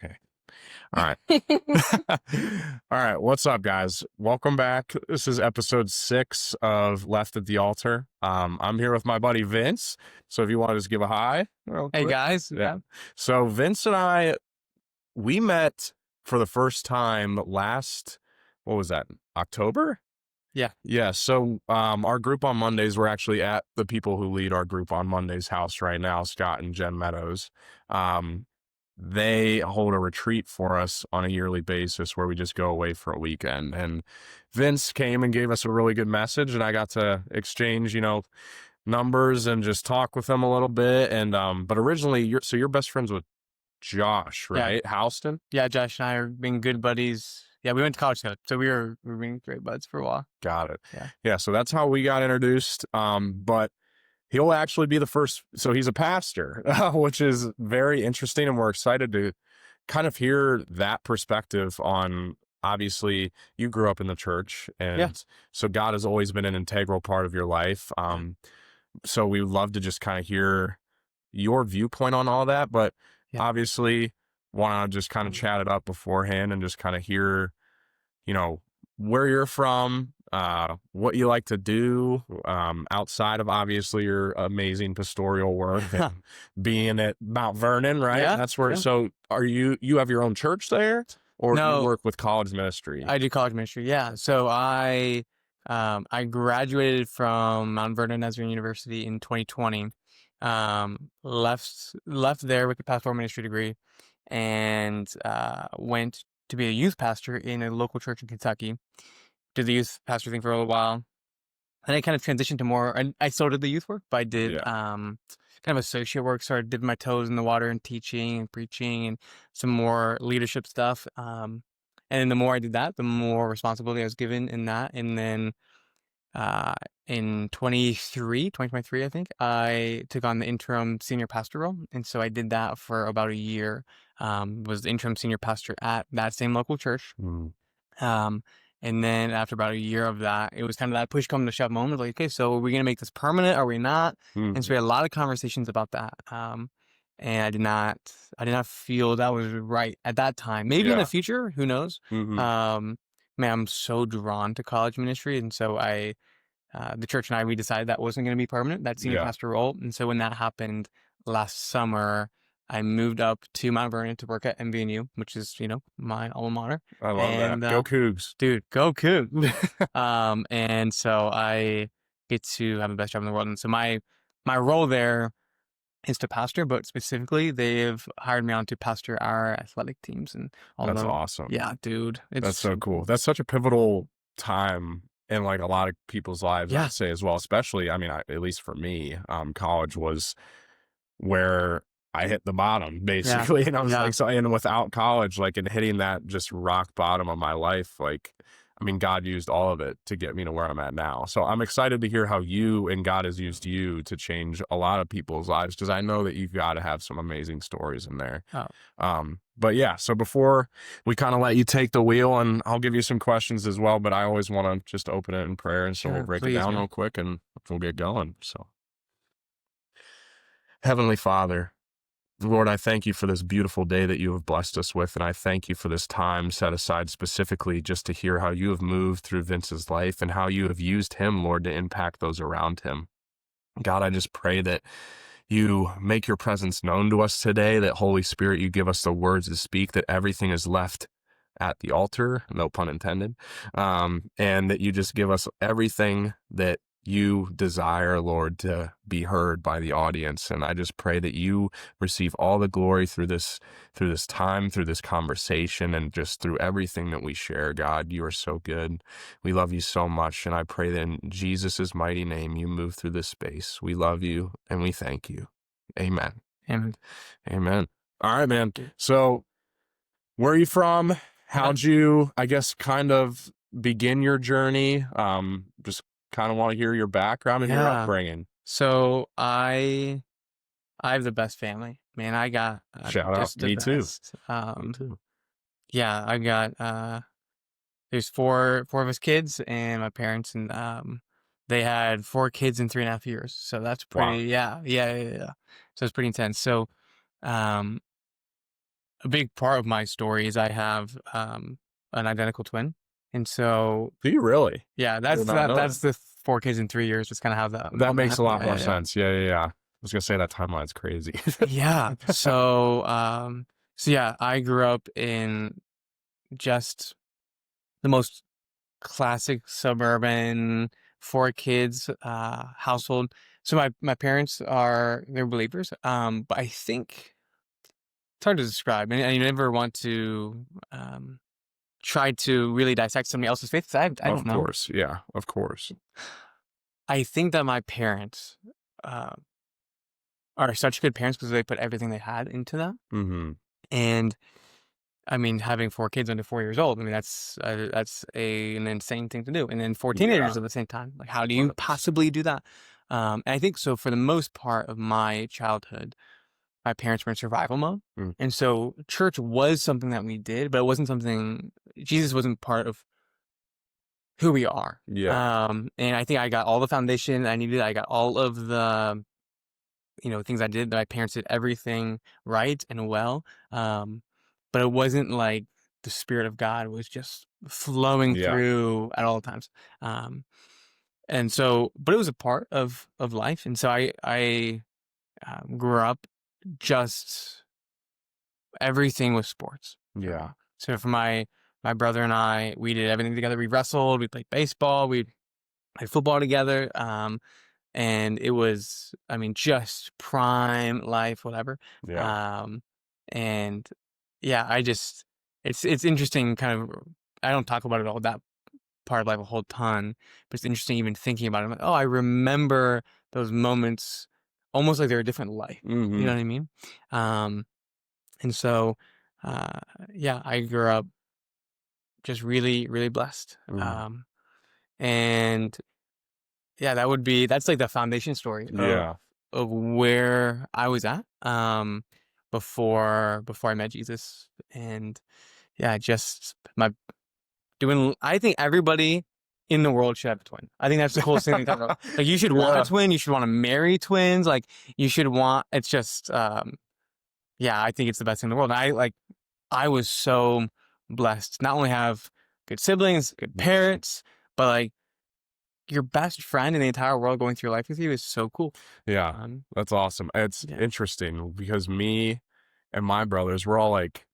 Okay. All right. All right. What's up, guys? Welcome back. This is episode 6 of Left at the Altar. I'm here with my buddy Vince. So if you want to just give a hi real Hey quick. guys. Yeah. So Vince and I, we met for the first time last, what was that? October? Yeah. Yeah. So our group on Mondays, we're actually at the people who lead our group on Mondays house right now, Scott and Jen Meadows. They hold a retreat for us on a yearly basis where we just go away for a weekend. And Vince came and gave us a really good message, and I got to exchange, numbers and just talk with him a little bit. And but originally, you're best friends with Josh, Yeah. right? Houston? Yeah, Josh and I are being good buddies. Yeah, we went to college together, so we were being great buds for a while. Got it. Yeah. Yeah, so that's how we got introduced. But he'll actually be the first. So he's a pastor, which is very interesting. And we're excited to kind of hear that perspective on, obviously, you grew up in the church. And so God has always been an integral part of your life. So we would love to just kind of hear your viewpoint on all that. But obviously, want to just kind of chat it up beforehand and just kind of hear, where you're from, what you like to do, outside of obviously your amazing pastoral work and being at Mount Vernon, right? Yeah, That's where, so are you have your own church there, or do No. you work with college ministry? I do college ministry. Yeah. So I graduated from Mount Vernon Nazarene University in 2020. Left there with a pastoral ministry degree, and went to be a youth pastor in a local church in Kentucky. Did the youth pastor thing for a little while. And I kind of transitioned to more, and I still did the youth work, but I did kind of associate work. So I dipped my toes in the water and teaching and preaching and some more leadership stuff. And then the more I did that, the more responsibility I was given in that. And then in 2023, I think, I took on the interim senior pastor role. And so I did that for about a year, was the interim senior pastor at that same local church. And then after about a year of that, it was kind of that push come to shove moment. Like, okay, so are we going to make this permanent? Are we not? And so we had a lot of conversations about that. And I did not feel that was right at that time. Maybe in the future, who knows? Man, I'm so drawn to college ministry. And so the church and we decided that wasn't going to be permanent, that senior pastor role. And so when that happened last summer, I moved up to Mount Vernon to work at MVNU, which is, my alma mater. I love that. Go Cougs. Dude, go Cougs. And so I get to have the best job in the world. And so my role there is to pastor, but specifically they've hired me on to pastor our athletic teams. And That's awesome. Yeah, dude. That's so cool. That's such a pivotal time in like a lot of people's lives, I'd say, as well. Especially, I mean, at least for me, college was where I hit the bottom, basically. And I was like, so, and without college, like, and hitting that just rock bottom of my life, like, I mean, God used all of it to get me to where I'm at now. So I'm excited to hear how you and God has used you to change a lot of people's lives, because I know that you've got to have some amazing stories in there. But yeah, so before we kind of let you take the wheel, and I'll give you some questions as well, but I always want to just open it in prayer. And so we'll break it down real quick and we'll get going. So, Heavenly Father, Lord, I thank you for this beautiful day that you have blessed us with, and I thank you for this time set aside specifically just to hear how you have moved through Vince's life and how you have used him, Lord, to impact those around him. God, I just pray that you make your presence known to us today, that Holy Spirit, you give us the words to speak, that everything is left at the altar, no pun intended, and that you just give us everything that you desire, Lord, to be heard by the audience. And I just pray that you receive all the glory through this time, through this conversation, and just through everything that we share. God, you are so good. We love you so much. And I pray that in Jesus' mighty name, you move through this space. We love you and we thank you. Amen. Amen. Amen. All right, man. So where are you from? How'd you, I guess, kind of begin your journey? Just kind of want to hear your background and your upbringing. So I have the best family, man. I got shout out. Me too. Me too. Yeah, I got there's four of us kids, and my parents, and they had 4 kids in 3.5 years. So that's pretty. Yeah. So it's pretty intense. So a big part of my story is I have an identical twin, and so Do you really? yeah, I did not know that's that. the 4 kids in 3 years. Just kind of how that That makes a happened. lot more Yeah, sense. Yeah, yeah, yeah. I was gonna say that timeline's crazy. yeah. So yeah, I grew up in just the most classic suburban 4 kids household. So my parents they're believers. But I think it's hard to describe, and you never want to try to really dissect somebody else's faith. 'Cause I Of don't know. course, yeah, of course. I think that my parents uh, are such good parents because they put everything they had into them, Mm-hmm. and I mean, having 4 kids under 4 years old, I mean, that's an insane thing to do, and then 4 teenagers Yeah. at the same time. Like, how do you Incredible. possibly do that? And I think so. For the most part of my childhood, my parents were in survival mode, Mm. and so church was something that we did, but it wasn't something. Jesus wasn't part of who we are. Yeah. And I think I got all the foundation I needed. I got all of the things I did. My parents did everything right and well. But it wasn't like the spirit of God was just flowing Yeah. through at all times. Um, and so, but it was a part of life. And so I grew up just everything was sports for Yeah. me. So for my brother and I, we did everything together. We wrestled, we played baseball, we played football together. And it was, I mean, just prime life, whatever. Yeah. Um, and yeah, it's interesting kind of, I don't talk about it all that part of life a whole ton, but it's interesting even thinking about it. I'm like, oh, I remember those moments almost like they're a different life. You Mm-hmm. know what I mean? Um, and so, uh, yeah, I grew up just really, really blessed. Mm-hmm. And yeah, that's like the foundation story Yeah. of where I was at before I met Jesus. And yeah, just my doing I think everybody in the world should have a twin. I think that's the coolest thing they talk about. Like you should want a Yeah. twin, you should want to marry twins, like you should want it's just yeah, I think it's the best thing in the world. And I was so blessed. Not only have good siblings, good parents, but like your best friend in the entire world going through life with you is so cool. Yeah. Um, That's awesome. It's yeah. interesting because me and my brothers, we're all like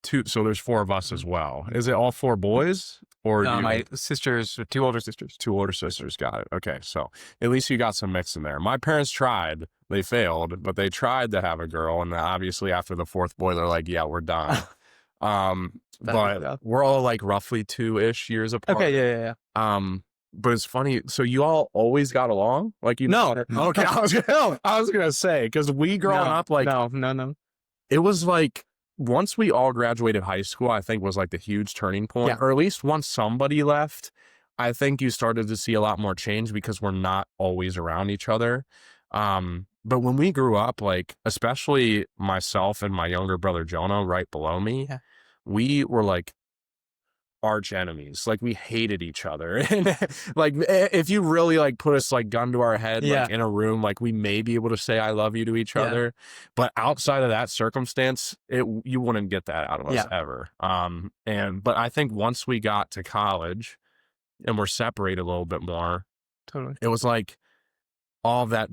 two. So there's four of us as Mhm. well. Is it all four boys or do you My have sisters, 2 older sisters. two older sisters? Got it. Okay. So at least you got some mix in there. My parents tried. They failed, but they tried to have a girl. And then obviously after the fourth boy, they're like, yeah, we're done. But Yeah. we're all like roughly 2-ish years Okay, apart. yeah. But it's funny. So you all always got along? Like you No, okay, I was gonna say, because we growing no, up, like no. it was like once we all graduated high school, I think was like the huge turning point. Yeah. Or at least once somebody left, I think you started to see a lot more change because we're not always around each other. But when we grew up, like especially myself and my younger brother Jonah, right below me, Yeah. we were like arch enemies. Like we hated each other. And like if you really like put us like gun to our head, like Yeah. in a room, like we may be able to say I love you to each Yeah. other. But outside of that circumstance, you wouldn't get that out of us Yeah. ever. But I think once we got to college and we're separated a little bit more, Totally. it was like all that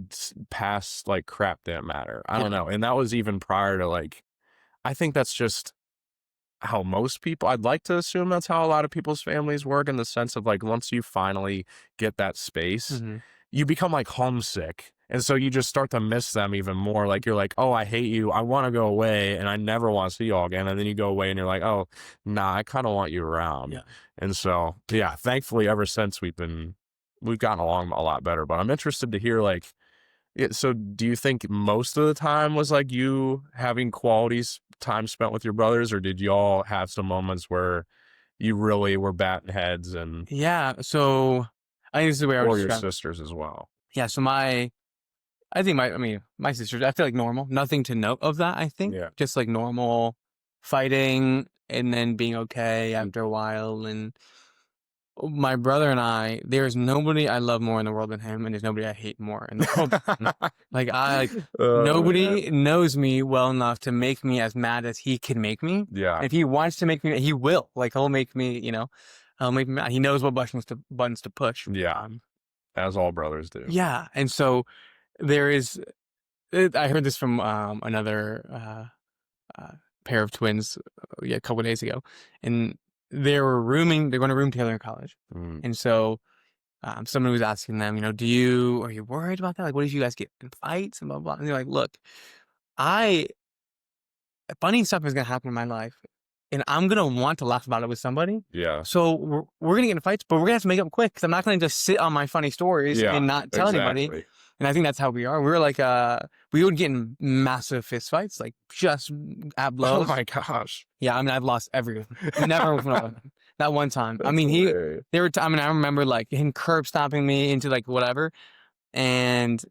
past like crap didn't matter. I don't Yeah. know. And that was even prior to like I think that's just how most people I'd like to assume that's how a lot of people's families work in the sense of like once you finally get that space, Hmm. you become like homesick. And so you just start to miss them even more. Like you're like, oh, I hate you. I want to go away and I never want to see you all again. And then you go away and you're like, oh, nah, I kind of want you around. Yeah. And so, yeah, thankfully ever since we've gotten along a lot better. But I'm interested to hear like, yeah, so do you think most of the time was like you having time spent with your brothers, or did y'all have some moments where you really were batting heads and Yeah. So I think this is the way I would or your describe. sisters as well? Yeah. So I think my sisters. I feel like normal. Nothing to note of that. I think Yeah. just like normal fighting and then being okay after a while, and my brother and I, there's nobody I love more in the world than him, and there's nobody I hate more in the world than him. Like Man. nobody knows me well enough to make me as mad as he can make me. Yeah. If he wants to make me, he will. Like he'll make me, he'll make me mad. He knows what buttons to push. Yeah. As all brothers do. Yeah, and so there is. I heard this from another pair of twins a couple of days ago, and they were rooming. They're going to room together in college, and so someone was asking them, are you worried about that? Like, what if you guys get in fights and blah blah? And they're like, look, I funny stuff is gonna happen in my life, and I'm gonna want to laugh about it with somebody. Yeah. So we're gonna get in fights, but we're gonna have to make up quick because I'm not gonna just sit on my funny stories and not tell anybody. And I think that's how we are. We're like, we would get in massive fist fights, like just at blows. Oh my gosh. Yeah, I mean, I've lost everything. Never that one time. I mean, I remember like him curb stomping me into like whatever, and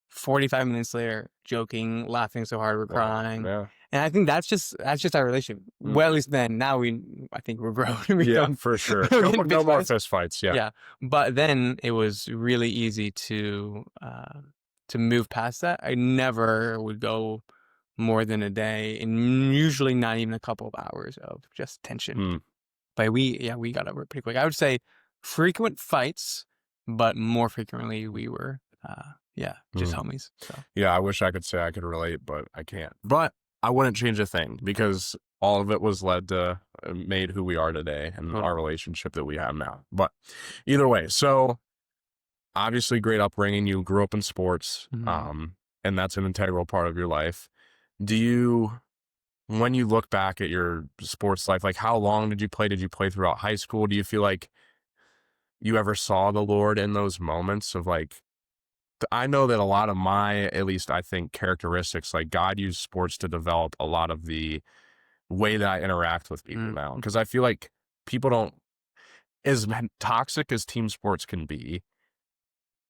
45 minutes later, joking, laughing so hard, we're crying. Yeah. And I think that's just our relationship. Well, at least then. Now I think we're grown. Yeah, for sure. No more fist fights. Yeah. Yeah. But then it was really easy to move past that. I never would go more than a day, and usually not even a couple of hours of just tension. But we got over it pretty quick. I would say frequent fights, but more frequently we were just homies. So. Yeah, I wish I could say I could relate, but I can't. But I wouldn't change a thing because all of it was made who we are today and our relationship that we have now. But either way, so obviously great upbringing. You grew up in sports, and that's an integral part of your life. When you look back at your sports life, like how long did you play? Did you play throughout high school? Do you feel like you ever saw the Lord in those moments of like, I know that a lot of my, at least I think, characteristics, like God used sports to develop a lot of the way that I interact with people now. Because I feel like people don't, as toxic as team sports can be,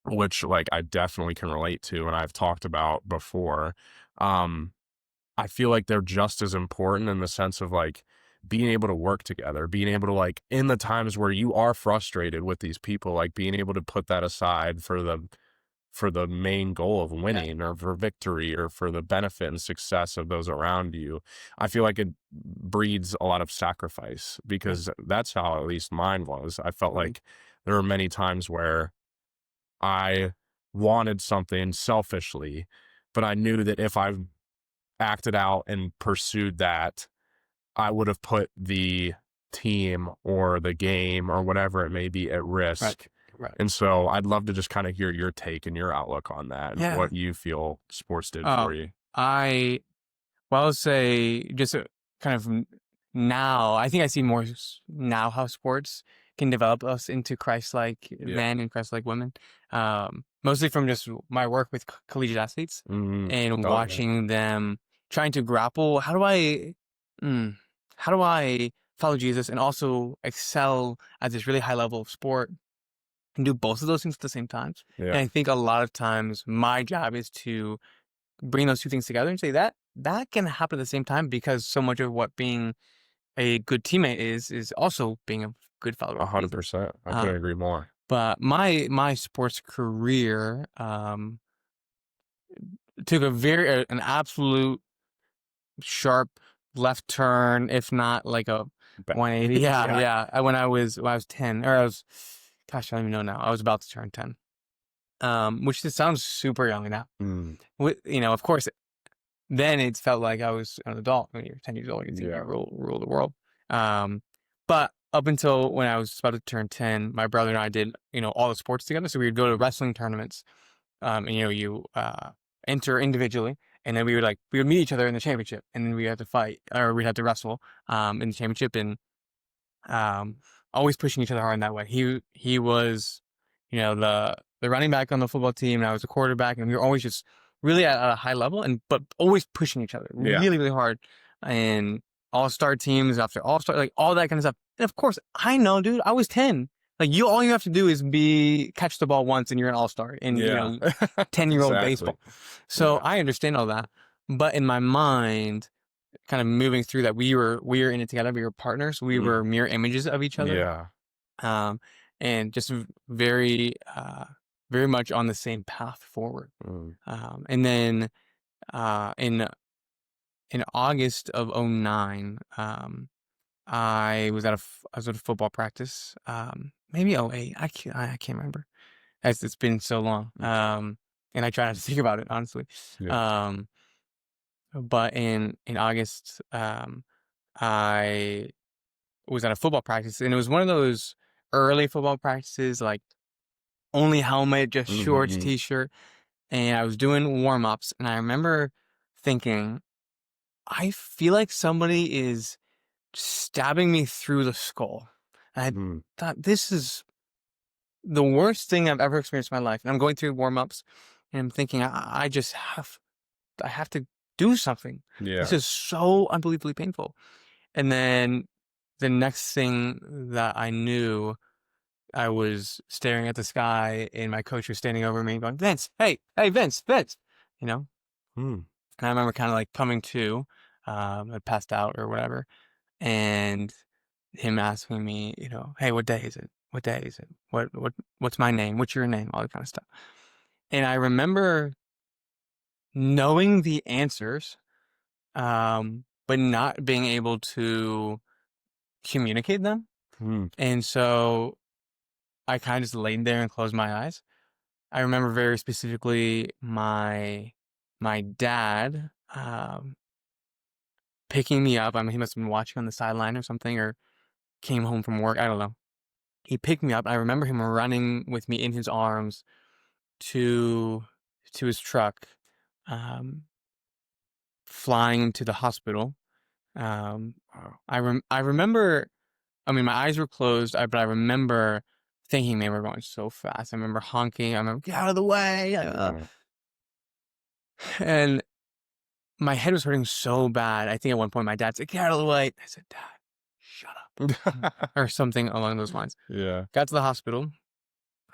which like I definitely can relate to and I've talked about before, I feel like they're just as important in the sense of like being able to work together, being able to like in the times where you are frustrated with these people, like being able to put that aside for the main goal of winning or for victory or for the benefit and success of those around you. I feel like it breeds a lot of sacrifice because that's how at least mine was. I felt like there were many times where I wanted something selfishly, but I knew that if I acted out and pursued that, I would have put the team or the game or whatever it may be at risk. Right. And so I'd love to just kind of hear your take and your outlook on that and what you feel sports did for you. I'll say just kind of now, I think I see more now how sports can develop us into Christ-like men and Christ-like women. Mostly from just my work with collegiate athletes and watching them trying to grapple. How do I follow Jesus and also excel at this really high level of sport? And do both of those things at the same time. And I think a lot of times my job is to bring those two things together and say that can happen at the same time because so much of what being a good teammate is also being a good follower. 100%. I couldn't agree more. But my sports career took an absolute sharp left turn, if not like a 180. Yeah. When I was 10, or I don't even know now. I was about to turn 10, which just sounds super young now. Of course, then it felt like I was an adult. When you're 10 years old, you think you rule the world. But up until when I was about to turn 10, my brother and I did, all the sports together. So we would go to wrestling tournaments, and you enter individually, and then we would meet each other in the championship, and then we had to fight, or we'd have to wrestle in the championship, and always pushing each other hard in that way. He was, the running back on the football team, and I was the quarterback, and we were always just really at a high level, but always pushing each other really, really hard. And all-star teams after all-star, like all that kind of stuff. And of course, I know, dude, I was 10. Like all you have to do is catch the ball once, and you're an all-star in 10-year-old baseball. So I understand all that, but in my mind, kind of moving through that, we were in it together. We were partners. We were mirror images of each other. Yeah. um, and just very, very much on the same path forward. Mm. And then in August of '09, I was at a football practice, maybe '08. I can't remember. As it's been so long. And I try not to think about it, honestly. Yeah. Um, but in August, I was at a football practice, and it was one of those early football practices, like only helmet, just shorts, Mhm. t-shirt, and I was doing warm-ups, and I remember thinking, I feel like somebody is stabbing me through the skull. And Mm. I thought, this is the worst thing I've ever experienced in my life. And I'm going through warm-ups, and I'm thinking, I have to do something. This Yeah. is so unbelievably painful. And then the next thing that I knew, I was staring at the sky, and my coach was standing over me going, Vince, hey, Vince, Vince, you know? Mm. And I remember kind of like coming to, I passed out or whatever, and him asking me, hey, what day is it? What day is it? What's my name? What's your name? All that kind of stuff. And I remember knowing the answers, but not being able to communicate them. Mm. And so I kind of just laid there and closed my eyes. I remember very specifically my dad picking me up. I mean, he must have been watching on the sideline or something, or came home from work. I don't know. He picked me up. I remember him running with me in his arms to his truck, um, flying to the hospital. Wow. I remember. I mean, my eyes were closed, but I remember thinking they were going so fast. I remember honking. I remember, get out of the way. Mm. And my head was hurting so bad. I think at one point my dad said, get out of the way. I said, Dad, shut up. Or something along those lines. Yeah. Got to the hospital.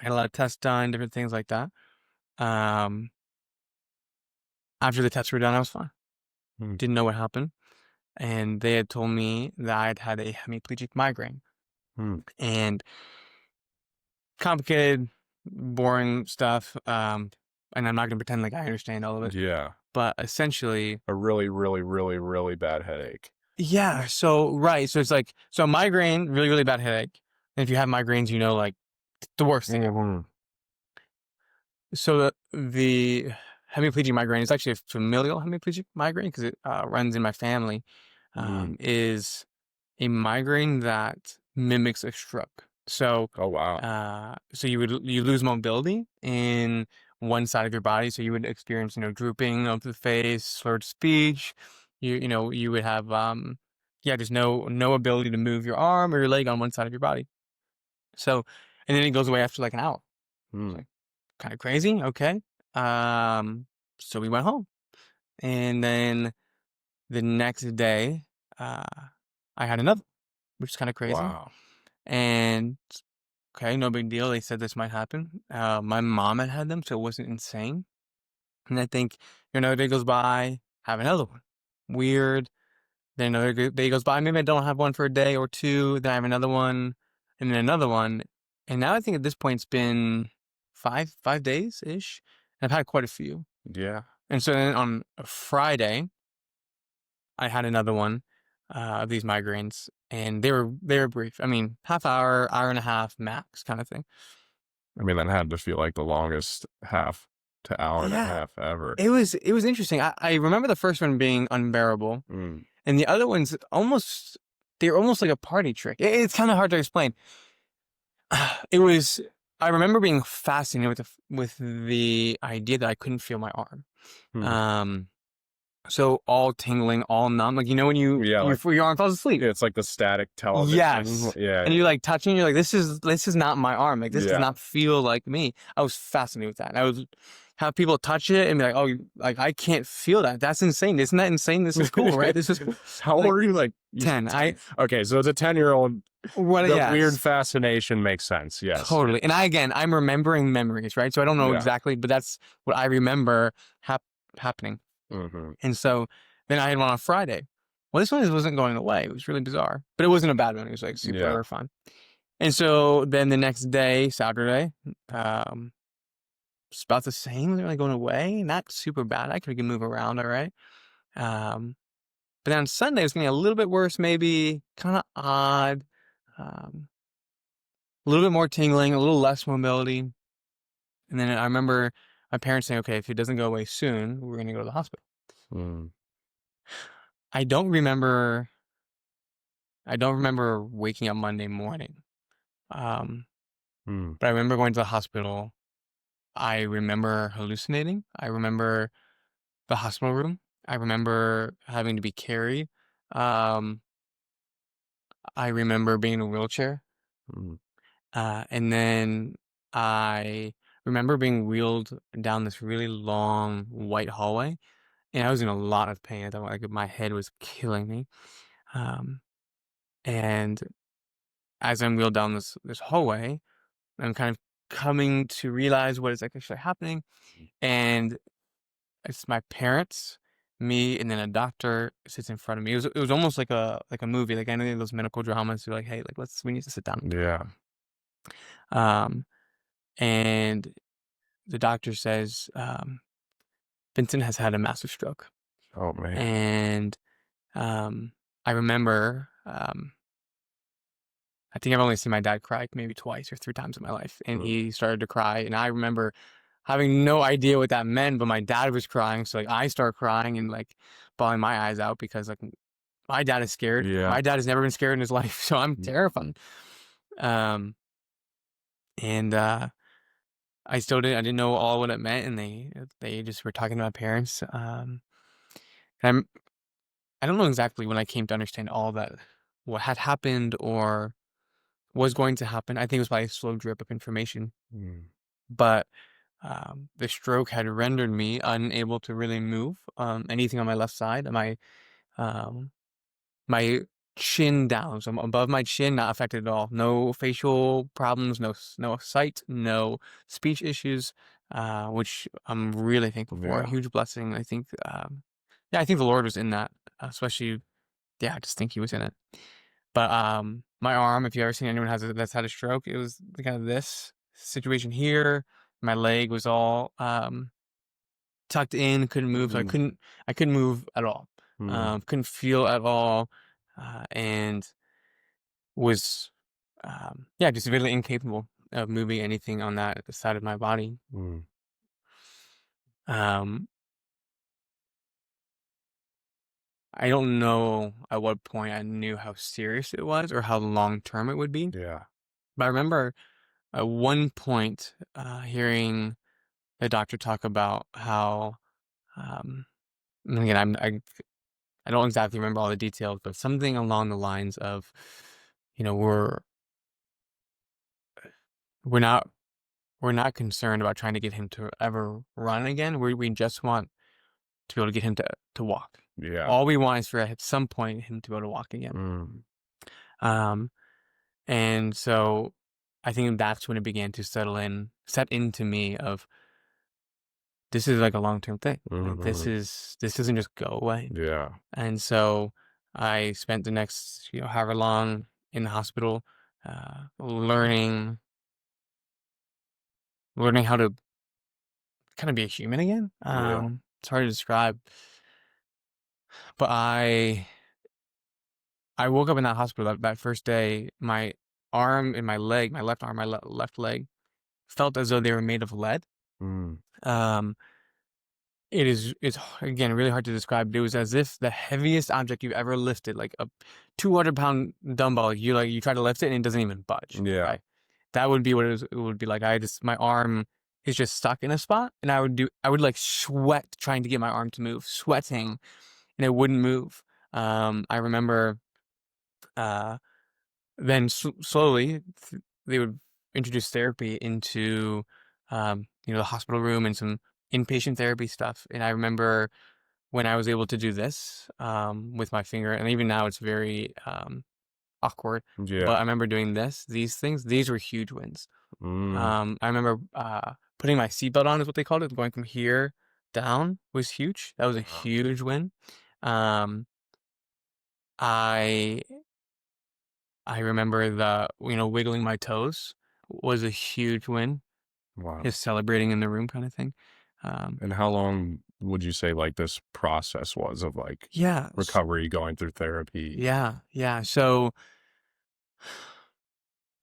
I had a lot of tests done, different things like that. Um, After the tests were done, I was fine. Mm. Didn't know what happened. And they had told me that I'd had a hemiplegic migraine. Mm. And complicated, boring stuff. And I'm not gonna pretend like I understand all of it. Yeah. But essentially, A really, really, really, really bad headache. yeah. So right. So it's like, migraine, really, really bad headache. And if you have migraines, like the worst thing. Mhm. So the hemiplegic migraine is actually a familial hemiplegic migraine because it runs in my family. Mm. Is a migraine that mimics a stroke. So, Oh, wow. so you lose mobility in one side of your body. So you would experience, drooping of the face, slurred speech. You would have, there's no ability to move your arm or your leg on one side of your body. So, and then it goes away after like an hour. It's Mm. like kind of crazy. Okay. Um, so we went home, and then the next day, uh, I had another, which is kind of crazy. Wow. And okay, no big deal. They said this might happen. My mom had them, so it wasn't insane. And I think, another day goes by, have another one. Weird. Then another day goes by. Maybe I don't have one for a day or two. Then I have another one, and then another one. And now I think at this point it's been five days ish. I've had quite a few. Yeah. And so then on a Friday, I had another one of these migraines, and they were brief. I mean, half hour, hour and a half max, kind of thing. I mean, that had to feel like the longest half to hour and a Yeah, half ever. it was interesting. I remember the first one being unbearable, Mm. and the other ones they're almost like a party trick. It's kind of hard to explain. It was. I remember being fascinated with the idea that I couldn't feel my arm. Mm. Um, so all tingling, all numb, like when Yeah, like your arm falls asleep. yeah, it's like the static television. Yes. Yeah. And you're like touching, you're like, this is not my arm. Like this does Yeah. not feel like me. I was fascinated with that. And I would have people touch it and be like, oh, like I can't feel that. That's insane. Isn't that insane? This is cool, right? This is cool. How old Like, are you? Like you 10. Okay, so as a 10-year-old, What the yes. weird fascination makes sense. Yes. Totally. And I'm remembering memories, right? So I don't know Yeah. exactly, but that's what I remember happening. Mm-hmm. And so then I had one on Friday. Well, this one wasn't going away. It was really bizarre, but it wasn't a bad one. It was like super Yeah. fun. And so then the next day, Saturday, it's about the same. They're like going away, not super bad. I could move around, all right. Um, but then on Sunday, it's getting a little bit worse, maybe kind of odd, a little bit more tingling, a little less mobility. And then I remember my parents saying, "Okay, if it doesn't go away soon, we're going to go to the hospital." Mm. I don't remember. I don't remember waking up Monday morning. Um, Mm. but I remember going to the hospital. I remember hallucinating. I remember the hospital room. I remember having to be carried. Um, I remember being in a wheelchair. Mm. And then I remember being wheeled down this really long white hallway, and I was in a lot of pain. I thought like my head was killing me. Um, and as I'm wheeled down this hallway, I'm kind of coming to realize what is actually happening. And it's my parents, me, and then a doctor sits in front of me. It was almost like a movie, like any of those medical dramas. You're like, hey, like we need to sit down and talk. Yeah. And the doctor says, Vincent has had a massive stroke. Oh man. And I remember, I think I've only seen my dad cry maybe twice or three times in my life. And Mm. he started to cry. And I remember having no idea what that meant, but my dad was crying. So like I start crying and like bawling my eyes out because like my dad is scared. Yeah. My dad has never been scared in his life. So I'm terrified. Um, and I didn't know all what it meant. And they just were talking to my parents. And I don't know exactly when I came to understand all that, what had happened or was going to happen. I think it was by a slow drip of information. Mm. But the stroke had rendered me unable to really move anything on my left side. Um, my chin down, so above my chin, not affected at all. No facial problems, no sight, no speech issues, which I'm really thankful for. A Yeah. huge blessing. I think, yeah, I think the Lord was in that, especially. Yeah, I just think He was in it. But my arm, if you ever seen anyone that's had a stroke, it was kind of this situation here. My leg was all tucked in, couldn't move, so Mm. I couldn't move at all. Mm. Couldn't feel at all, and was yeah, just really incapable of moving anything on that side of my body. Mm. Um, I don't know at what point I knew how serious it was or how long term it would be, Yeah. but I remember at one point hearing the doctor talk about how, and again, I don't exactly remember all the details, but something along the lines of, you know, we're not we're not concerned about trying to get him to ever run again. We just want to be able to get him to walk. Yeah. All we want is for at some point him to be able to walk again. Mm. Um, and so I think that's when it began to set into me of this is like a long term thing. Like Mhm. this doesn't just go away. Yeah. And so I spent the next, however long in the hospital, learning how to kind of be a human again. Yeah. It's hard to describe, but I woke up in that hospital that first day. My arm and my leg, my left arm, my left leg, felt as though they were made of lead. Mm. Um, it's again really hard to describe. But it was as if the heaviest object you've ever lifted, like a 200-pound dumbbell, you try to lift it and it doesn't even budge. Yeah. Right? That would be what it would be like. My arm is just stuck in a spot, and I would like sweat trying to get my arm to move, sweating, and it wouldn't move. I remember, uh, then slowly they would introduce therapy into, the hospital room and some inpatient therapy stuff. And I remember when I was able to do this, with my finger, and even now it's very, awkward, Yeah. but I remember doing these things, these were huge wins. Mm. I remember, putting my seatbelt on is what they called it, going from here down was huge. That was a Wow. huge win. Um, I I remember wiggling my toes was a huge win, Wow. just celebrating in the room kind of thing. Um, And how long would you say like this process was of like yeah, recovery, going through therapy? yeah, yeah. So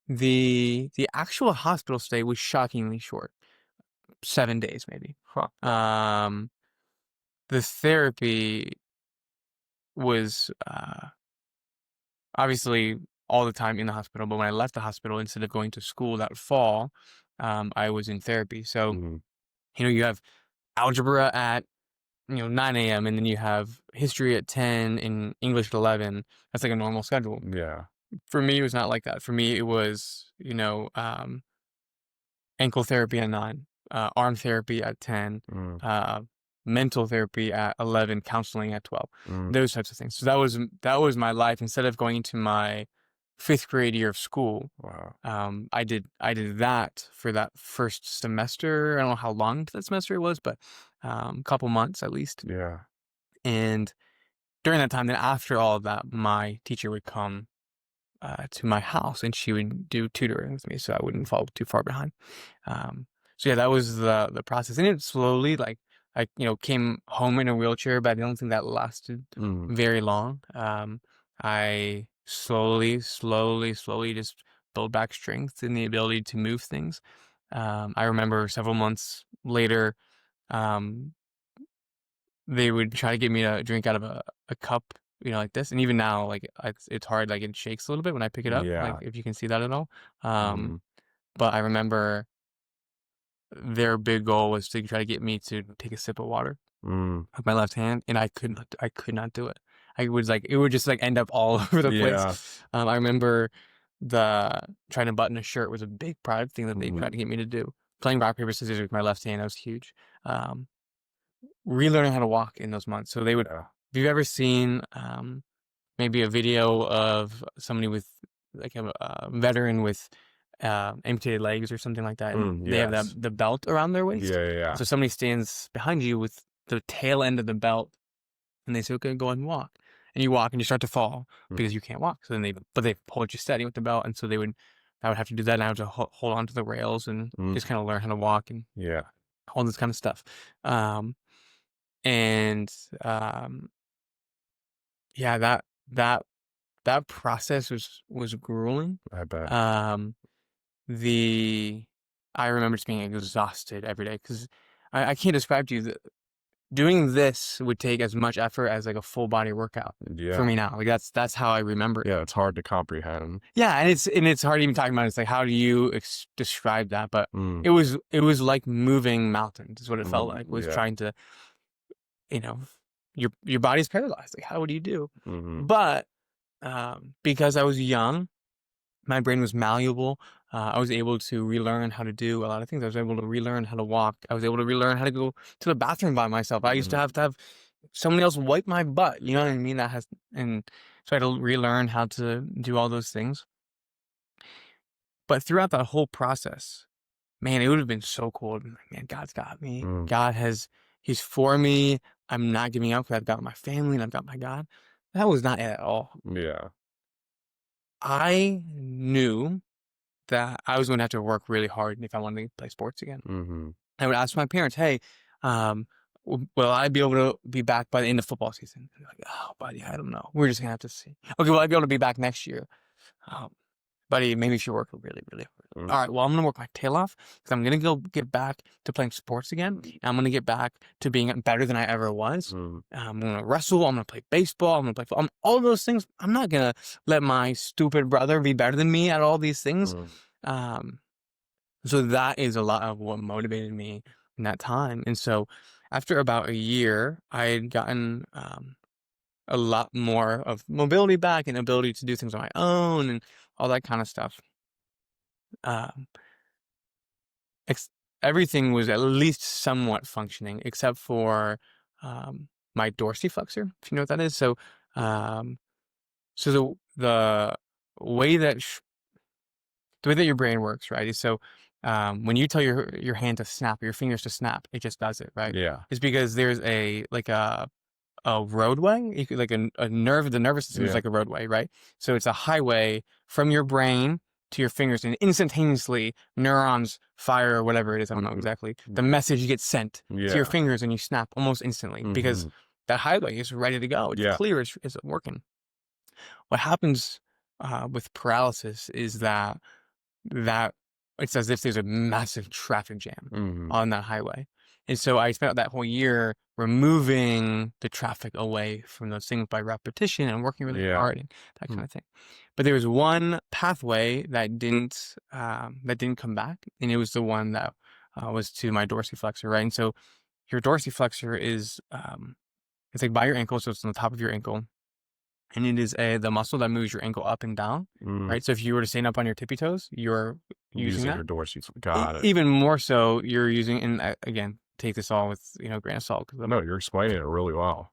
the actual hospital stay was shockingly short, 7 days maybe. Huh. Um, the therapy was obviously all the time in the hospital, but when I left the hospital, instead of going to school that fall, I was in therapy. So, Mhm. you have algebra at 9 a.m. and then you have history at 10 and English at 11. That's like a normal schedule. Yeah. For me, it was not like that. For me, it was, ankle therapy at 9, arm therapy at 10, Mm, uh, mental therapy at 11, counseling at 12, mm, those types of things. So that was my life. Instead of going into my fifth grade year of school, wow. I did that for that first semester. I don't know how long that semester it was, but a couple months at least. Yeah. And during that time, then after all of that, my teacher would come to my house and she would do tutoring with me, so I wouldn't fall too far behind. Um, so yeah, that was the process, and it slowly, like, I came home in a wheelchair, but I don't think that lasted Mm, very long. I slowly just build back strength and the ability to move things. I remember several months later, um, they would try to get me to drink out of a cup, like this, and even now, like, it's hard, like, it shakes a little bit when I pick it up, like, yeah. if you can see that at all. Um, Mm, but I remember their big goal was to try to get me to take a sip of water mm, with my left hand, and I could not do it. It would just, like, end up all over the place. yeah. I remember the trying to button a shirt was a big pride thing that they Mhm. tried to get me to do. Playing rock, paper, scissors with my left hand, that was huge. Um, Relearning how to walk in those months. So they would Yeah. Have you ever seen, maybe a video of somebody with, like, a veteran with, amputated legs or something like that, and they have Yes. the belt around their waist. Yeah, yeah, yeah. So somebody stands behind you with the tail end of the belt, and they say, "Okay, go ahead and walk." And you walk, and you start to fall Mm, because you can't walk. So then they hold you steady with the belt, and so I would have to do that, and I would have to hold on to the rails and mm, just kinda learn how to walk and yeah. all this kinda stuff. Um, and, um, yeah, that that process was grueling. I bet. Um, the I remember just being exhausted every day because I can't describe to you that doing this would take as much effort as, like, a full body workout for Yeah. me now. Like, that's how I remember it. Yeah, it's hard to comprehend. Yeah, and it's hard even talking about it. It's like, how do you describe that? But Mm, it was like moving mountains is what it felt like. Was yeah. trying to, you know, your body's paralyzed. Like, how would you do? Mhm. But because I was young, my brain was malleable. I was able to relearn how to do a lot of things. I was able to relearn how to walk. I was able to relearn how to go to the bathroom by myself. I used Mhm. to have someone else wipe my butt. You know what I mean? And so I had to relearn how to do all those things. But throughout that whole process, man, it would have been so cool to be like, man, God's got me. Mm, He's for me. I'm not giving up because I've got my family and I've got my God. That was not it at all. yeah. I knew that I was going to have to work really hard if I wanted to play sports again. Mhm. I would ask my parents, "Hey, will I be able to be back by the end of football season?" And they're like, "Oh, buddy, I don't know. We're just gonna have to see." Okay, will I be able to be back next year? Um, Buddy, maybe you should work really, really hard. Mm, All right, well, I'm gonna work my tail off because I'm gonna go get back to playing sports again. And I'm gonna get back to being better than I ever was. mm, I'm gonna wrestle. I'm gonna play baseball. I'm gonna play football. All those things. I'm not gonna let my stupid brother be better than me at all these things. mm. Um, so that is a lot of what motivated me in that time. And so after about a year, I had gotten a lot more of mobility back and ability to do things on my own and all that kind of stuff. Um, ex- Everything was at least somewhat functioning, except for my dorsiflexor, if you know what that is. Um, so way that the way that your brain works, right, is when you tell your hand to snap, your fingers to snap, it just does it, right? Yeah. It's because there's a a roadway. You could, like a nerve. The nervous system is Yeah. like a roadway, right? So it's a highway from your brain to your fingers, and instantaneously neurons fire or whatever it is. I don't know exactly. The message gets sent to your Yeah. fingers, and you snap almost instantly because that highway is ready to go. It's Yeah. clear. It's working. What happens with paralysis is that it's as if there's a massive traffic jam on that highway. And so I spent that whole year removing the traffic away from those things by repetition and working really hard and that kind of thing. But there was one pathway that didn't come back, and it was the one that was to my dorsiflexor, right? And so your dorsiflexor is it's like by your ankle, so it's on the top of your ankle. And it is the muscle that moves your ankle up and down, right? So if you were to stand up on your tippy toes, you're using that. Your dorsiflexor. Got it. Even more so, you're using, and again, take this all with, a grain of salt. No, you're explaining it really well.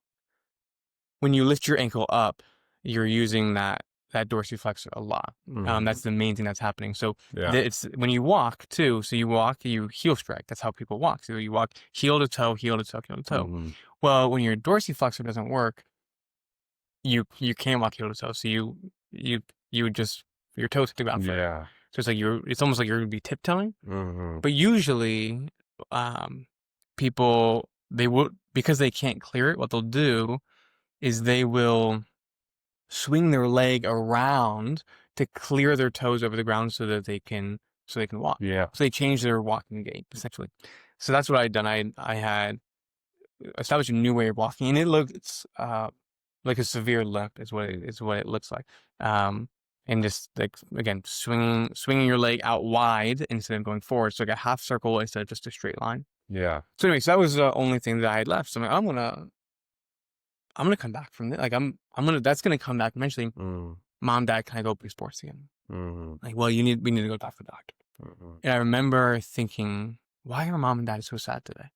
When you lift your ankle up, you're using that dorsiflexor a lot. That's the main thing that's happening. So it's when you walk too. So you walk, you heel strike. That's how people walk. So you walk heel to toe, heel to toe, heel to toe. Well, when your dorsiflexor doesn't work, you can't walk heel to toe. So you just, your toes hit the ground first. Yeah. So it's like it's almost like you're gonna be tiptoeing. But usually, people, they will, because they can't clear it, what they'll do is they will swing their leg around to clear their toes over the ground so that they can walk. Yeah. So they change their walking gait essentially. So that's what I had done. I had established a new way of walking, and it looks like a severe limp is what it looks like. And just like, again, swinging your leg out wide instead of going forward. So like a half circle instead of just a straight line. Yeah. So anyway, so that was the only thing that I had left. So I'm like, I'm gonna come back from this. Like that's gonna come back eventually. Mom, Dad, can I go play sports again? Like, well, we need to go talk to the doctor. And I remember thinking, why are Mom and Dad so sad today?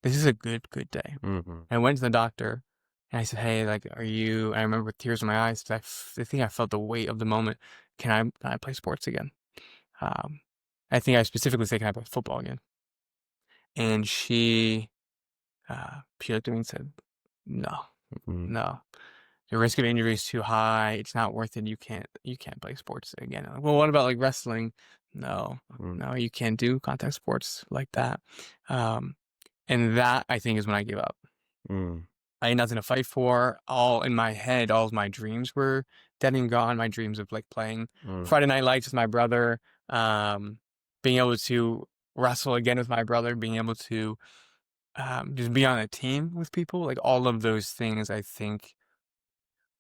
This is a good day. And I went to the doctor. And I said, hey, like, are you, I remember with tears in my eyes, because I think I felt the weight of the moment. Can I play sports again? I think I specifically said, can I play football again? And she looked at me and said, no. The risk of injury is too high. It's not worth it. You can't play sports again. Like, well, what about like wrestling? No, you can't do contact sports like that. And that, I think, is when I gave up. I had nothing to fight for. All in my head, all of my dreams were dead and gone. My dreams of like playing Friday Night Lights with my brother, being able to wrestle again with my brother, being able to just be on a team with people, like all of those things. I think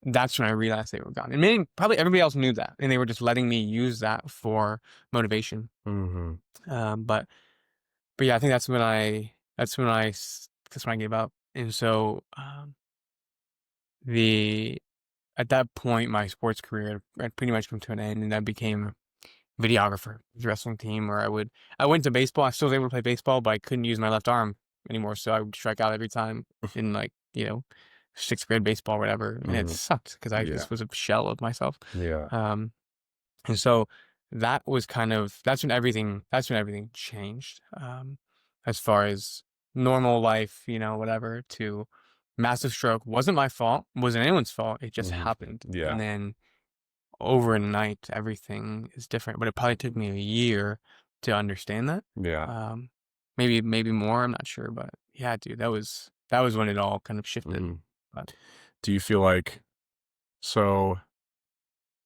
that's when I realized they were gone. And maybe probably everybody else knew that, and they were just letting me use that for motivation. But yeah, I think that's when I gave up. And so at that point, my sports career had pretty much come to an end, and I became a videographer for the wrestling team. Or I went to baseball. I still was able to play baseball, but I couldn't use my left arm anymore, so I would strike out every time in like 6th grade baseball or whatever, and it sucked because I just was a shell of myself. And so that's when everything changed. As far as normal life, whatever, to massive stroke. Wasn't my fault, wasn't anyone's fault. It just happened. And then overnight, everything is different. But it probably took me a year to understand that. Maybe more, I'm not sure. But yeah, dude, that was when it all kind of shifted. But do you feel like, so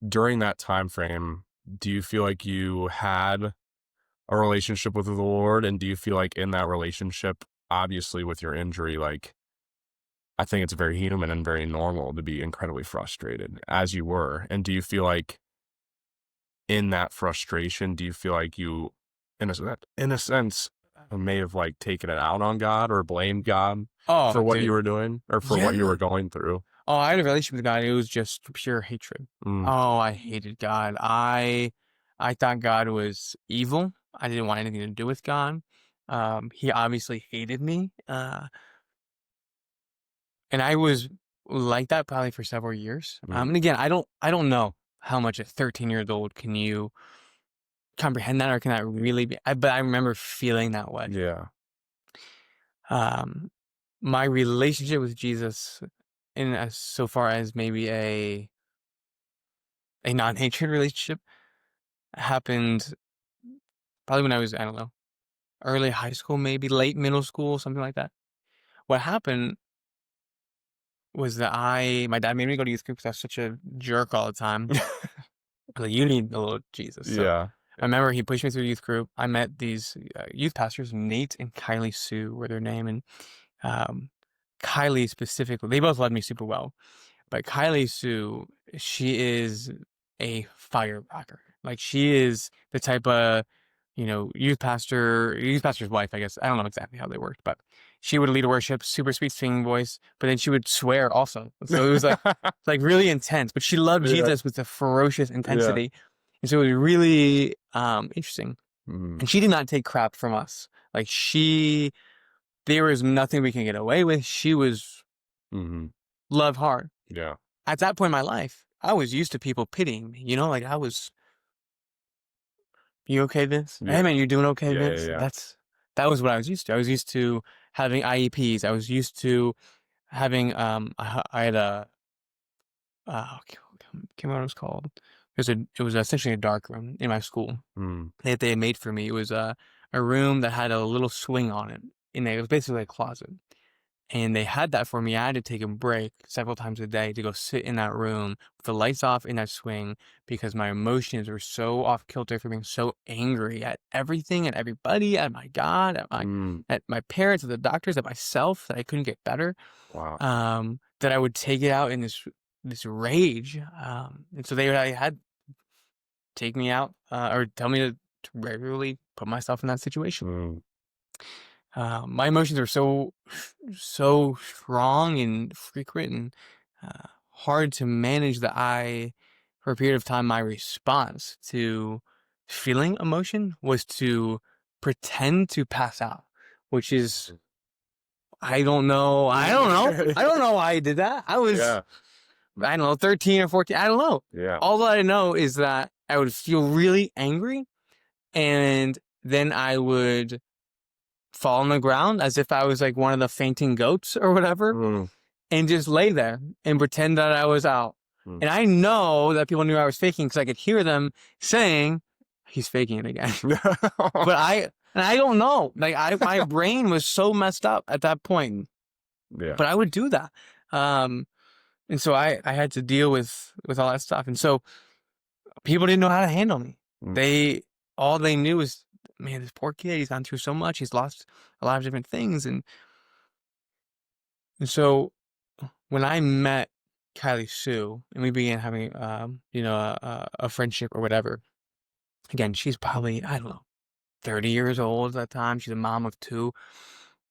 during that time frame, do you feel like you had a relationship with the Lord? And do you feel like in that relationship, obviously with your injury, like, I think it's very human and very normal to be incredibly frustrated, as you were. And do you feel like in that frustration, do you feel like you, in a sense, may have like taken it out on God or blamed God for what you were doing or for what you were going through? Oh, I had a relationship with God. It was just pure hatred. Oh, I hated God. I thought God was evil. I didn't want anything to do with God. He obviously hated me. And I was like that probably for several years. And again, I don't know how much a 13-year-old can you comprehend that, or can that really be, but I remember feeling that way. My relationship with Jesus in as so far as maybe a non-hatred relationship happened probably when I was, I don't know, early high school, maybe late middle school, something like that. What happened was that my dad made me go to youth group because I was such a jerk all the time. Like, you need a little Jesus. So Yeah. I remember he pushed me through youth group. I met these youth pastors, Nate and Kylie Sue were their name. And um, Kylie specifically, they both loved me super well. But Kylie Sue, she is a firecracker. Like, she is the type of, youth pastor's wife, I guess. I don't know exactly how they worked, but she would lead worship, super sweet singing voice, but then she would swear also. So it was like really intense, but she loved Yeah. Jesus with a ferocious Yeah. intensity. And so it was really interesting. Mm. And she did not take crap from us. Like, there was nothing we can get away with. She was Mm-hmm. love hard. Yeah. At that point in my life, I was used to people pitying me, like you okay, Vince? Yeah. Hey man, you doing okay, Yeah, Vince? yeah. That was what I was used to. I was used to having IEPs. I was used to having I had a I can't remember what it was called. It was essentially a dark room in my school Mm. that they had made for me. It was a room that had a little swing on it. And it was basically a closet. And they had that for me. I had to take a break several times a day to go sit in that room with the lights off in that swing because my emotions were so off kilter for being so angry at everything and everybody, at my God, at my parents, at the doctors, at myself, that I couldn't get better. Wow. That I would take it out in this rage. And so I had take me out or tell me to regularly put myself in that situation. Mm. My emotions are so strong and frequent and hard to manage that for a period of time, my response to feeling emotion was to pretend to pass out, which is, I don't know why I did that. I was, Yeah. I don't know, 13 or 14. I don't know. Yeah. All that I know is that I would feel really angry, and then I would fall on the ground as if I was like one of the fainting goats or whatever, Mm. and just lay there and pretend that I was out. Mm. And I know that people knew I was faking because I could hear them saying, "He's faking it again." But I don't know. Like, my brain was so messed up at that point. Yeah. But I would do that. And so I had to deal with all that stuff. And so people didn't know how to handle me. Mm. All they knew was, man, this poor kid, he's gone through so much. He's lost a lot of different things. And so when I met Kylie Sue and we began having, a friendship or whatever, again, she's probably, I don't know, 30 years old at that time. She's a mom of 2.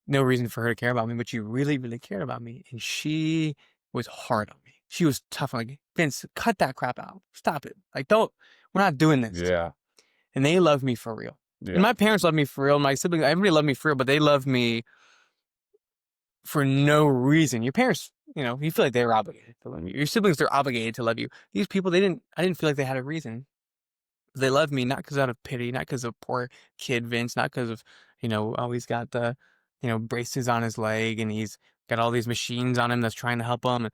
No reason for her to care about me, but she really, really cared about me. And she was hard on me. She was tough. Like, Vince, cut that crap out. Stop it. Like, we're not doing this. Yeah. And they loved me for real. Yeah. And my parents loved me for real. My siblings, everybody loved me for real, but they loved me for no reason. Your parents, you feel like they were obligated to love you. Your siblings, they're obligated to love you. These people, I didn't feel like they had a reason. They loved me not because out of pity, not because of poor kid Vince, not because of, oh, he's got the, braces on his leg and he's got all these machines on him that's trying to help him.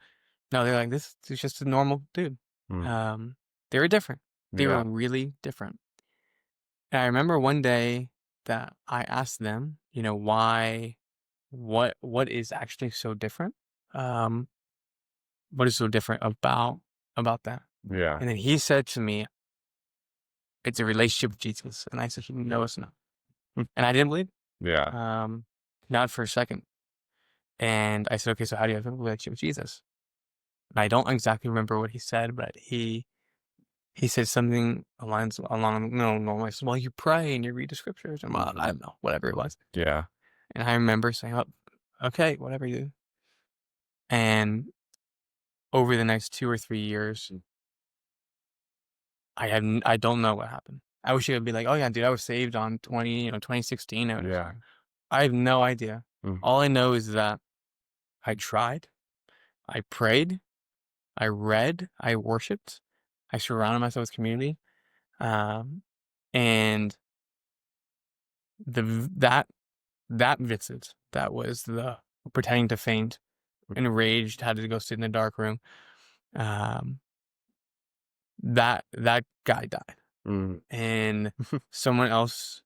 No, they're like, this is just a normal dude. Mm. They were different. They Yeah. were really different. And I remember one day that I asked them, why, what is actually so different? What is so different about that? Yeah. And then he said to me, it's a relationship with Jesus. And I said, no, it's not. And I didn't believe it. Yeah. Not for a second. And I said, okay, so how do you have a relationship with Jesus? And I don't exactly remember what he said, but he said something along normal lines. Well, you pray and you read the scriptures and I don't know, whatever it was. Yeah. And I remember saying, oh, okay, whatever you do. And over the next 2 or 3 years, I don't know what happened. I wish it would be like, oh yeah, dude, I was saved on 2016. Yeah. I have no idea. Mm. All I know is that I tried, I prayed, I read, I worshiped, I surrounded myself with community, and that visit, that was the pretending to faint, enraged, had to go sit in a dark room. Um, that guy died, Mm. and someone else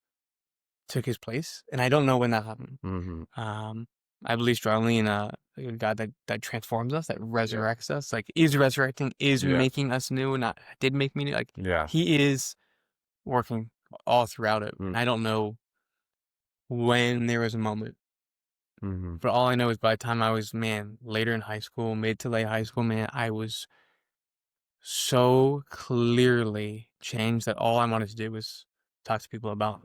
took his place, and I don't know when that happened. Mm-hmm. I believe strongly in a God that transforms us, that resurrects us, like is resurrecting, is Yeah. making us new, not did make me new. Like Yeah. He is working all throughout it. Mm. I don't know when there was a moment, Mm-hmm. but all I know is by the time I was, later in high school, mid to late high school, I was so clearly changed that all I wanted to do was talk to people about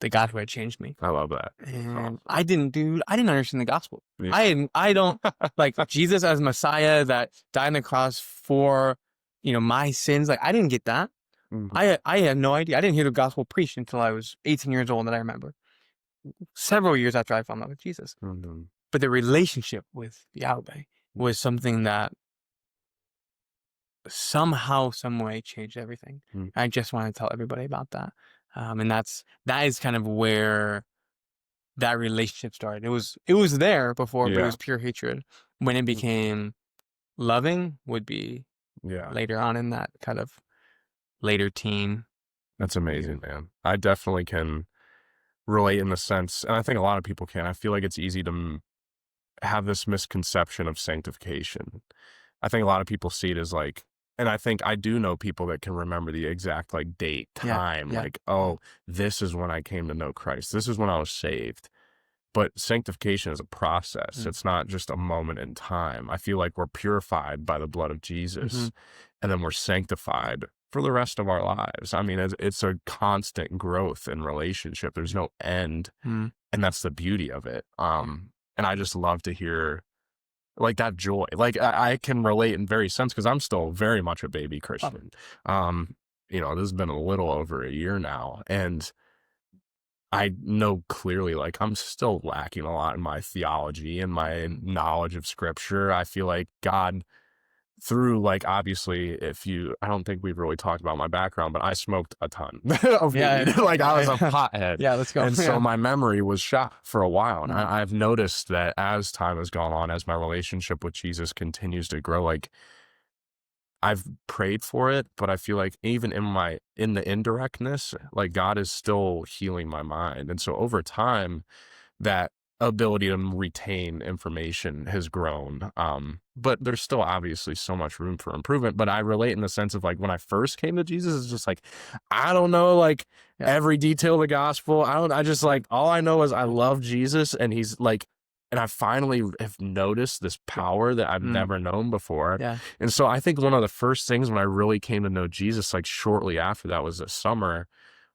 the God who had changed me. I love that. And I didn't understand the gospel. Yeah. I don't like Jesus as Messiah that died on the cross for, my sins. Like I didn't get that. Mhm. I had no idea. I didn't hear the gospel preached until I was 18 years old, that I remember. Several years after I fell in love with Jesus. Mhm. But the relationship with Yahweh was something that somehow, some way changed everything. Mm. I just want to tell everybody about that. And that is kind of where that relationship started. It was there before, but it Yeah. was pure hatred. When it became loving would be Yeah. later on in that kind of later teen. That's amazing, man. I definitely can relate in the sense, and I think a lot of people can. I feel like it's easy to have this misconception of sanctification. I think a lot of people see it as like, and I think I do know people that can remember the exact like date, time, Yeah. like, oh, this is when I came to know Christ. This is when I was saved. But sanctification is a process. It's not just a moment in time. I feel like we're purified by the blood of Jesus, and then we're sanctified for the rest of our lives. I mean, it's a constant growth in relationship. There's no end, and that's the beauty of it. And I just love to hear like that joy. Like I can relate in very sense because I'm still very much a baby Christian. This has been a little over a year now, and I know clearly, like, I'm still lacking a lot in my theology and my knowledge of scripture. I feel like God, through, like, obviously, I don't think we've really talked about my background, but I smoked a ton of weed. Like, I was a pothead. Yeah, let's go. And so my memory was shot for a while. And I've noticed that as time has gone on, as my relationship with Jesus continues to grow, like, I've prayed for it, but I feel like even in the indirectness, like God is still healing my mind. And so over time, that ability to retain information has grown. But there's still obviously so much room for improvement. But I relate in the sense of like when I first came to Jesus, it's just like, I don't know, like every detail of the gospel. I just like, all I know is I love Jesus, and he's like, and I finally have noticed this power that I've never known before. Yeah. And so I think one of the first things when I really came to know Jesus, like shortly after that, was this summer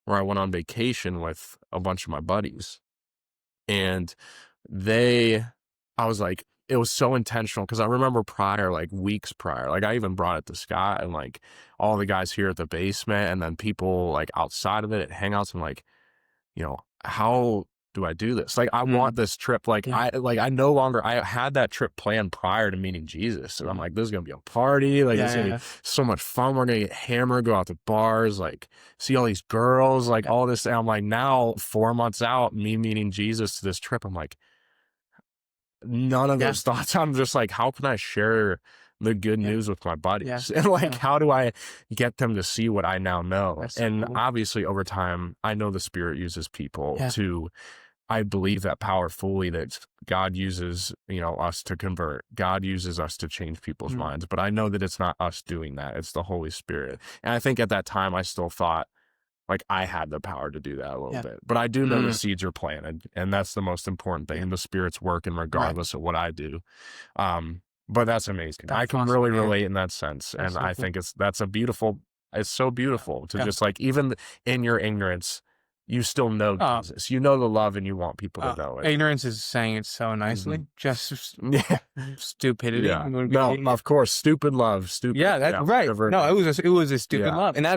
where I went on vacation with a bunch of my buddies. And I was like, it was so intentional because I remember like weeks prior, like I even brought it to Scott and like all the guys here at the basement, and then people like outside of it at hangouts, and like, how do I do this? Like, I want this trip. Like, I had that trip planned prior to meeting Jesus. And I'm like, this is going to be a party. Like, it's going to be so much fun. We're going to get hammered, go out to bars, like see all these girls, like all this. And I'm like, now 4 months out, me meeting Jesus to this trip, I'm like, none of those thoughts. I'm just like, how can I share the good news with my buddies? And like, how do I get them to see what I now know? That's and cool. Obviously over time, I know the Spirit uses people I believe that power fully, that God uses, us to convert. God uses us to change people's minds. But I know that it's not us doing that. It's the Holy Spirit. And I think at that time, I still thought like I had the power to do that a little bit. But I do know the seeds are planted, and that's the most important thing. The Spirit's working regardless of what I do. But that's amazing. I can really relate in that sense. And I think it's so beautiful to just like, even in your ignorance, you still know Jesus. You know the love, and you want people to know it. Ignorance is saying it so nicely. Just stupidity. Yeah. No, of course, stupid love. Stupid. Yeah, that's right. No, it was a stupid love, and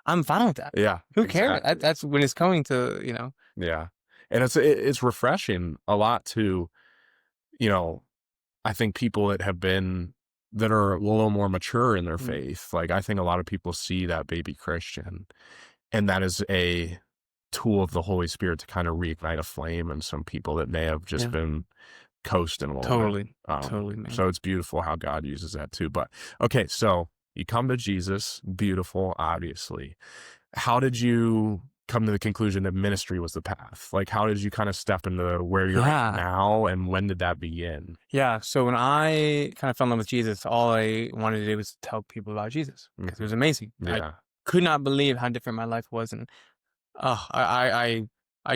I'm fine with that. Yeah. Who cares? That's when it's coming to, Yeah. And it's refreshing a lot to, I think people that are a little more mature in their faith. Like, I think a lot of people see that baby Christian, and that is a tool of the Holy Spirit to kind of reignite a flame in some people that may have just been coasting a little bit. Totally, man. So it's beautiful how God uses that too. But okay, so you come to Jesus, beautiful, obviously. How did you come to the conclusion that ministry was the path? Like, how did you kind of step into where you're at Yeah. now, and when did that begin? Yeah. So when I kind of fell in love with Jesus, all I wanted to do was tell people about Jesus because it was amazing. I Yeah. could not believe how different my life was, and oh, I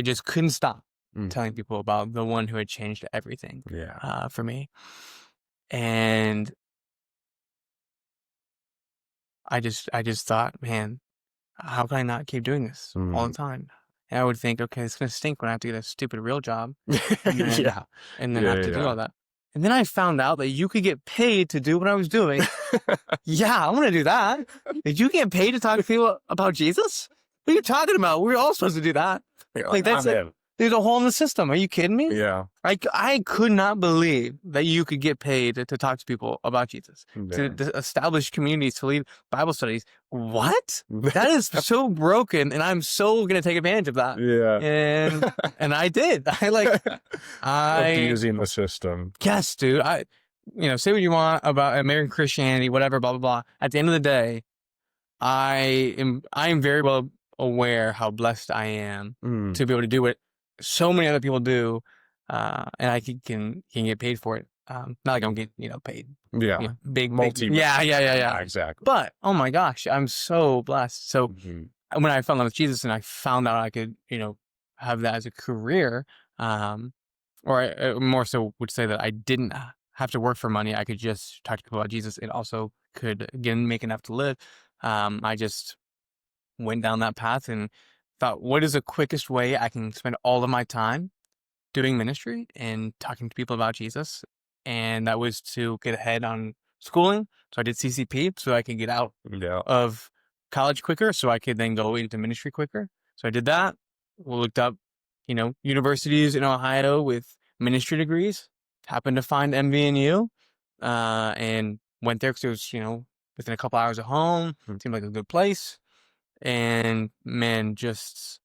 just couldn't stop Mm. telling people about the one who had changed everything Yeah. for me. And I just thought, man, how can I not keep doing this all the Mm. time? And I would think, okay, it's gonna stink when I have to get a stupid real job and then Yeah. have to do all that. And then I found out that you could get paid to do what I was doing. Yeah, I'm gonna do that. Did you get paid to talk to people about Jesus? What are you talking about? We're all supposed to do that. Like that's I'm it. in. There's a hole in the system. Are you kidding me? Yeah. I could not believe that you could get paid to talk to people about Jesus, to establish communities, to lead Bible studies. What? That is so broken, and I'm so gonna take advantage of that. Yeah. And I did. I Abusing the system. yes, dude. Say what you want about American Christianity, whatever, blah blah blah. At the end of the day, I am very well aware how blessed I am Mm. to be able to do what so many other people do, and I can get paid for it. Not like I'm getting paid. Yeah. Big Yeah, exactly. But oh my gosh, I'm so blessed. So Mhm. when I fell in love with Jesus and I found out I could have that as a career, or I more so would say that I didn't have to work for money. I could just talk to people about Jesus and also could again make enough to live. I just went down that path and thought, what is the quickest way I can spend all of my time doing ministry and talking to people about Jesus? And that was to get ahead on schooling. So I did CCP so I could get out Yeah. of college quicker so I could then go into ministry quicker. So I did that. We looked up, universities in Ohio with ministry degrees, happened to find MVNU, and went there because it was, within a couple hours of home, seemed like a good place. And man, just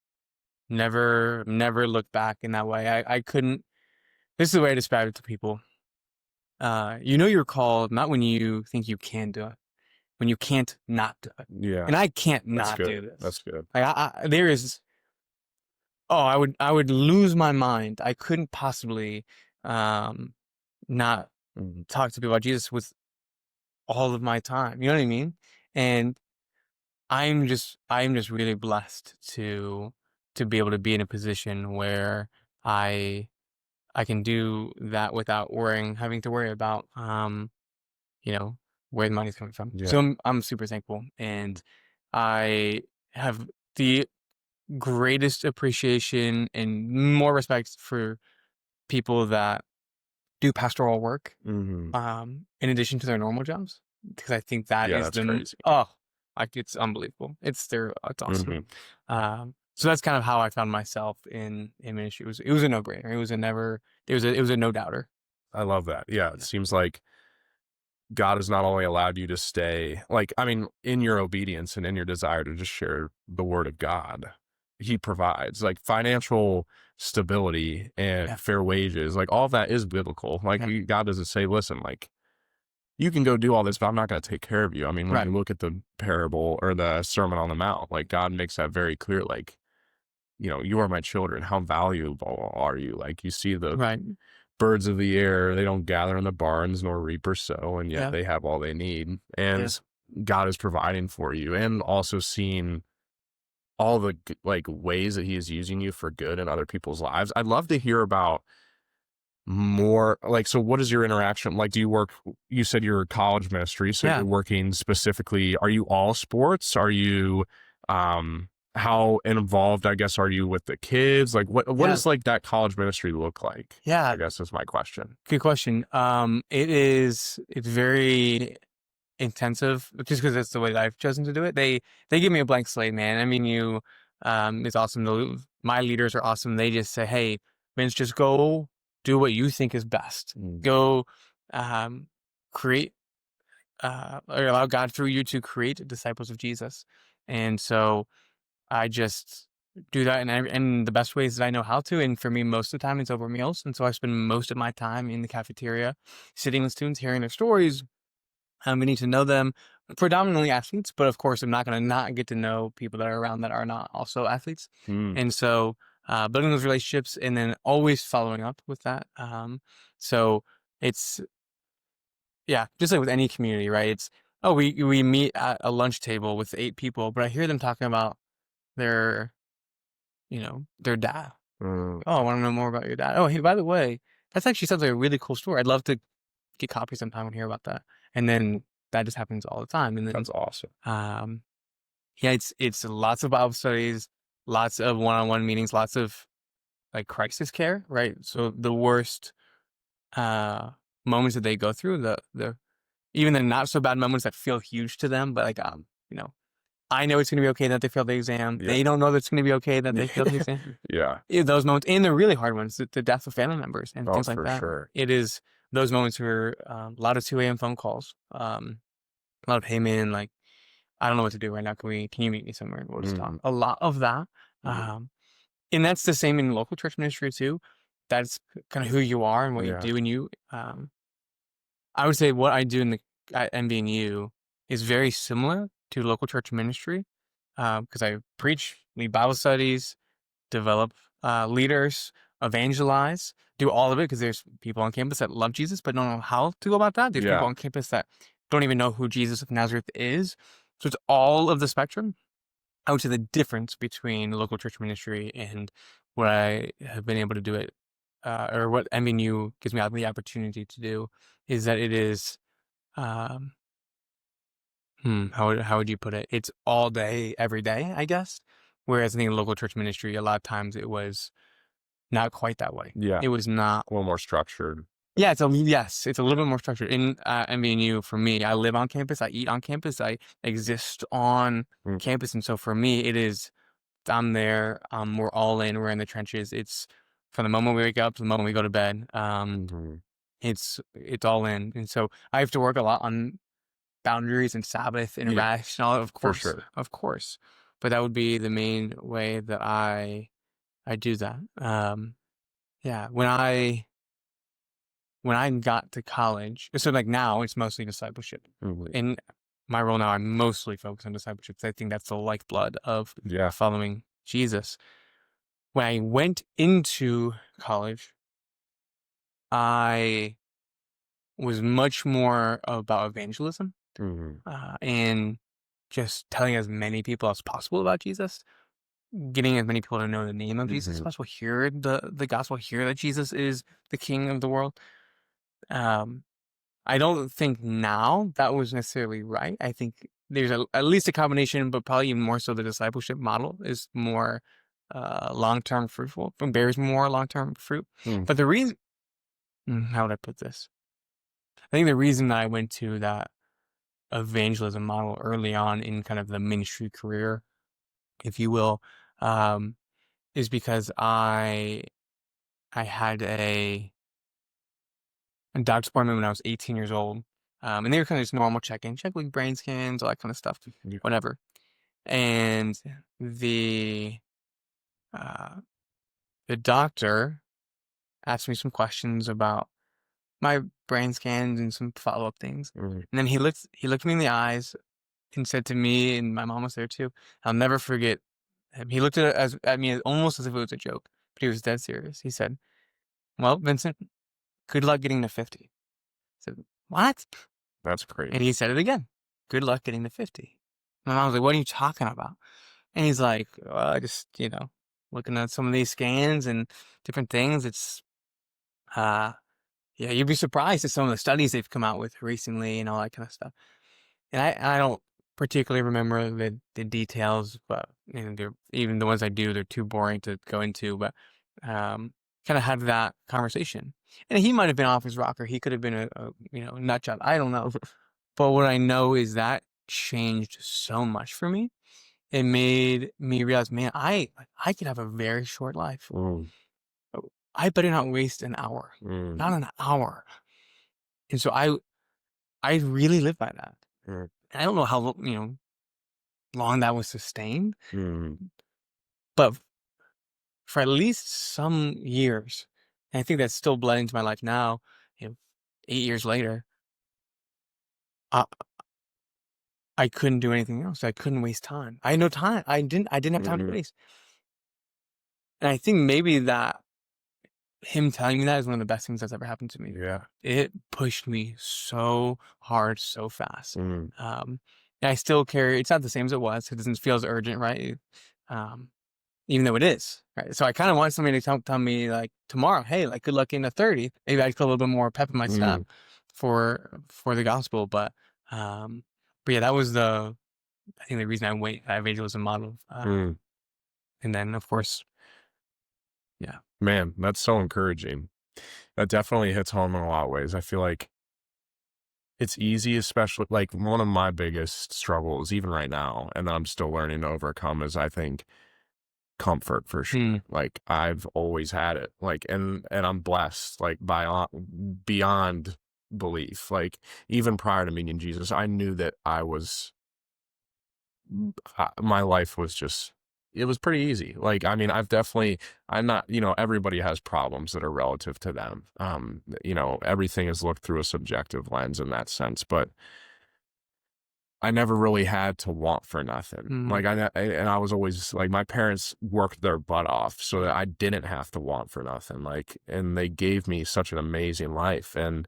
never looked back in that way. I couldn't, this is the way I describe it to people. You're called not when you think you can do it, when you can't not do it. Yeah. And I can't That's not good. do this. That's good. Like there is, I would lose my mind. I couldn't possibly, not Mhm. talk to people about Jesus with all of my time. You know what I mean? And I'm just really blessed to be able to be in a position where I can do that without having to worry about you know, where the money's coming from. Yeah. So I'm super thankful, and I have the greatest appreciation and more respect for people that do pastoral work Mhm. in addition to their normal jobs, because I think that Yeah, is that's crazy. it's unbelievable. It's awesome. Mhm. So that's kind of how I found myself in ministry. It was a no-brainer. It was a no-doubter. I love that. Yeah, it seems like God has not only allowed you to stay, like, I mean, in your obedience and in your desire to just share the word of God, he provides like financial stability and Yeah. fair wages. Like all of that is biblical. Like Yeah. God doesn't say, listen, like you can go do all this, but I'm not going to take care of you. I mean, when Right. you look at the parable or the Sermon on the Mount, like God makes that very clear. Like, you are my children. How valuable are you? Like you see the Right. birds of the air, they don't gather in the barns nor reap or sow, and yet Yeah. they have all they need. And God is providing for you, and also seeing all the like ways that he is using you for good in other people's lives. I'd love to hear about more, like, so what is your interaction like? Do you work, you said you're a college ministry, so Yeah. you're working specifically, are you all sports? Are you how involved, I guess, are you with the kids? Like what Yeah. does like that college ministry look like? Yeah. I guess is my question. Good question. It's very intensive just because it's the way that I've chosen to do it. They give me a blank slate, man. I mean, it's awesome. My leaders are awesome. They just say, hey, Vince, just go do what you think is best. Go, create, or allow God through you to create disciples of Jesus. And so I just do that in the best ways that I know how to, and for me, most of the time, it's over meals, and so I spend most of my time in the cafeteria, sitting with students, hearing their stories, getting to know them, predominantly athletes, but of course, I'm not gonna not get to know people that are around that are not also athletes, Mm, and so, building those relationships and then always following up with that, so it's yeah, just like with any community, right? It's, "Oh, we meet at a lunch table with 8 people," but I hear them talking about their, their dad. mm, "Oh, I wanna know more about your dad. Oh, hey, by the way, that's actually sounds like a really cool story. I'd love to get coffee sometime and hear about that." And then that just happens all the time, and then, that's awesome. um, yeah, it's lots of Bible studies, lots of one-on-one meetings, lots of, like, crisis care, right? So the worst, uh, moments that they go through, the even the not so bad moments that feel huge to them, but, like, you know, I know it's gonna be okay that they failed the exam. Yeah. They don't know that it's gonna be okay that they failed the exam. Yeah. Yeah, those moments and the really hard ones, the death of family members and Oh, things like for that. sure. It is those moments where, a lot of 2 a.m. phone calls, a lot of, "Hey, man, like, I don't know what to do right now. Can you meet me somewhere? We'll just talk." Mhm. A lot of that, Mhm. and that's the same in local church ministry too. That's kinda who you are and what you Yeah. do, and I would say what I do at MVNU is very similar to local church ministry, because I preach, lead Bible studies, develop leaders, evangelize, do all of it because there's people on campus that love Jesus but don't know how to go about that. There's people Yeah. on campus that don't even know who Jesus of Nazareth is. So it's all of the spectrum. I would say the difference between local church ministry and what I have been able to do it, or what MNU gives me the opportunity to do, is that it is, um, how would you put it? It's all day, every day, I guess. Whereas I think in local church ministry, a lot of times it was not quite that way. Yeah. It was not. A little more structured. Yeah, it's a little bit more structured. In MBNU, for me, I live on campus, I eat on campus, I exist on Mm, campus, and so for me, it is I'm there, we're all in, we're in the trenches. It's from the moment we wake up to the moment we go to bed. mhm. It's all in, and so I have to work a lot on boundaries and Sabbath and Yeah, rest and all. for sure. Of course, but that would be the main way that I do that. Yeah, when I got to college, so like now it's mostly discipleship. Mhm. In my role now, I'm mostly focused on discipleship 'cause I think that's the lifeblood of Yeah. following Jesus. When I went into college, I was much more about evangelism, Mhm. and just telling as many people as possible about Jesus, getting as many people to know the name of Jesus as Mhm. possible, hear the gospel, hear that Jesus is the King of the world. Um, I don't think now that was necessarily right. I think there's at least a combination, but probably even more so the discipleship model is more long-term fruitful, bears more long-term fruit. Mm, But the reason, how would I put this? I think the reason that I went to that evangelism model early on in kind of the ministry career, if you will, um, is because I had a doctor's appointment when I was 18 years old, and they were kind of just normal check-in, check like brain scans, all that kind of stuff, yeah. whatever. And the uh, the doctor asked me some questions about my brain scans and some follow-up things. Mhm. And then he looked me in the eyes and said to me, and my mom was there too. I'll never forget him. He looked at me almost as if it was a joke, but he was dead serious. He said, "Well, Vincent, good luck getting to 50." I said, "What?" That's crazy. And he said it again. "Good luck getting to 50." My mom was like, "What are you talking about?" And he's like, "Well, I just, looking at some of these scans and different things, it's, uh, yeah, you'd be surprised at some of the studies they've come out with recently and all that kind of stuff." And I don't particularly remember the details, but they're, even the ones I do, they're too boring to go into. But kind of had that conversation, and he might have been off his rocker. He could have been a nut job. I don't know. But what I know is that changed so much for me. It made me realize, man, I could have a very short life. Mm, Oh, I better not waste an hour, mm, not an hour. And so I really live by that. mm, And I don't know how long that was sustained, mm. but for at least some years. And I think that's still bled into my life now, 8 years later. I I couldn't do anything else. I couldn't waste time. I had no time. I didn't have time to Mhm. waste. And I think maybe that him telling me that is one of the best things that's ever happened to me. Yeah. It pushed me so hard, so fast. Mm. Um, and I still carry it's not the same as it was. It doesn't feel as urgent, right? Um, even though it is, right? So I kind of want somebody to tell me like tomorrow, hey, like good luck in the 30th. Maybe I feel a little bit more pep in my step Mm. for the gospel. But yeah, that was I think the reason I went that evangelism model. Mm. And then of course, yeah. Man, that's so encouraging. That definitely hits home in a lot of ways. I feel like it's easy, especially like one of my biggest struggles, even right now, and that I'm still learning to overcome is I think comfort for sure. Mm, Like I've always had it. Like and I'm blessed like beyond belief. Like even prior to meeting Jesus, I knew that my life was just it was pretty easy. Like I mean, I'm not, everybody has problems that are relative to them. Everything is looked through a subjective lens in that sense, but I never really had to want for nothing. mm, Like and I was always like my parents worked their butt off so that I didn't have to want for nothing. Like and they gave me such an amazing life. And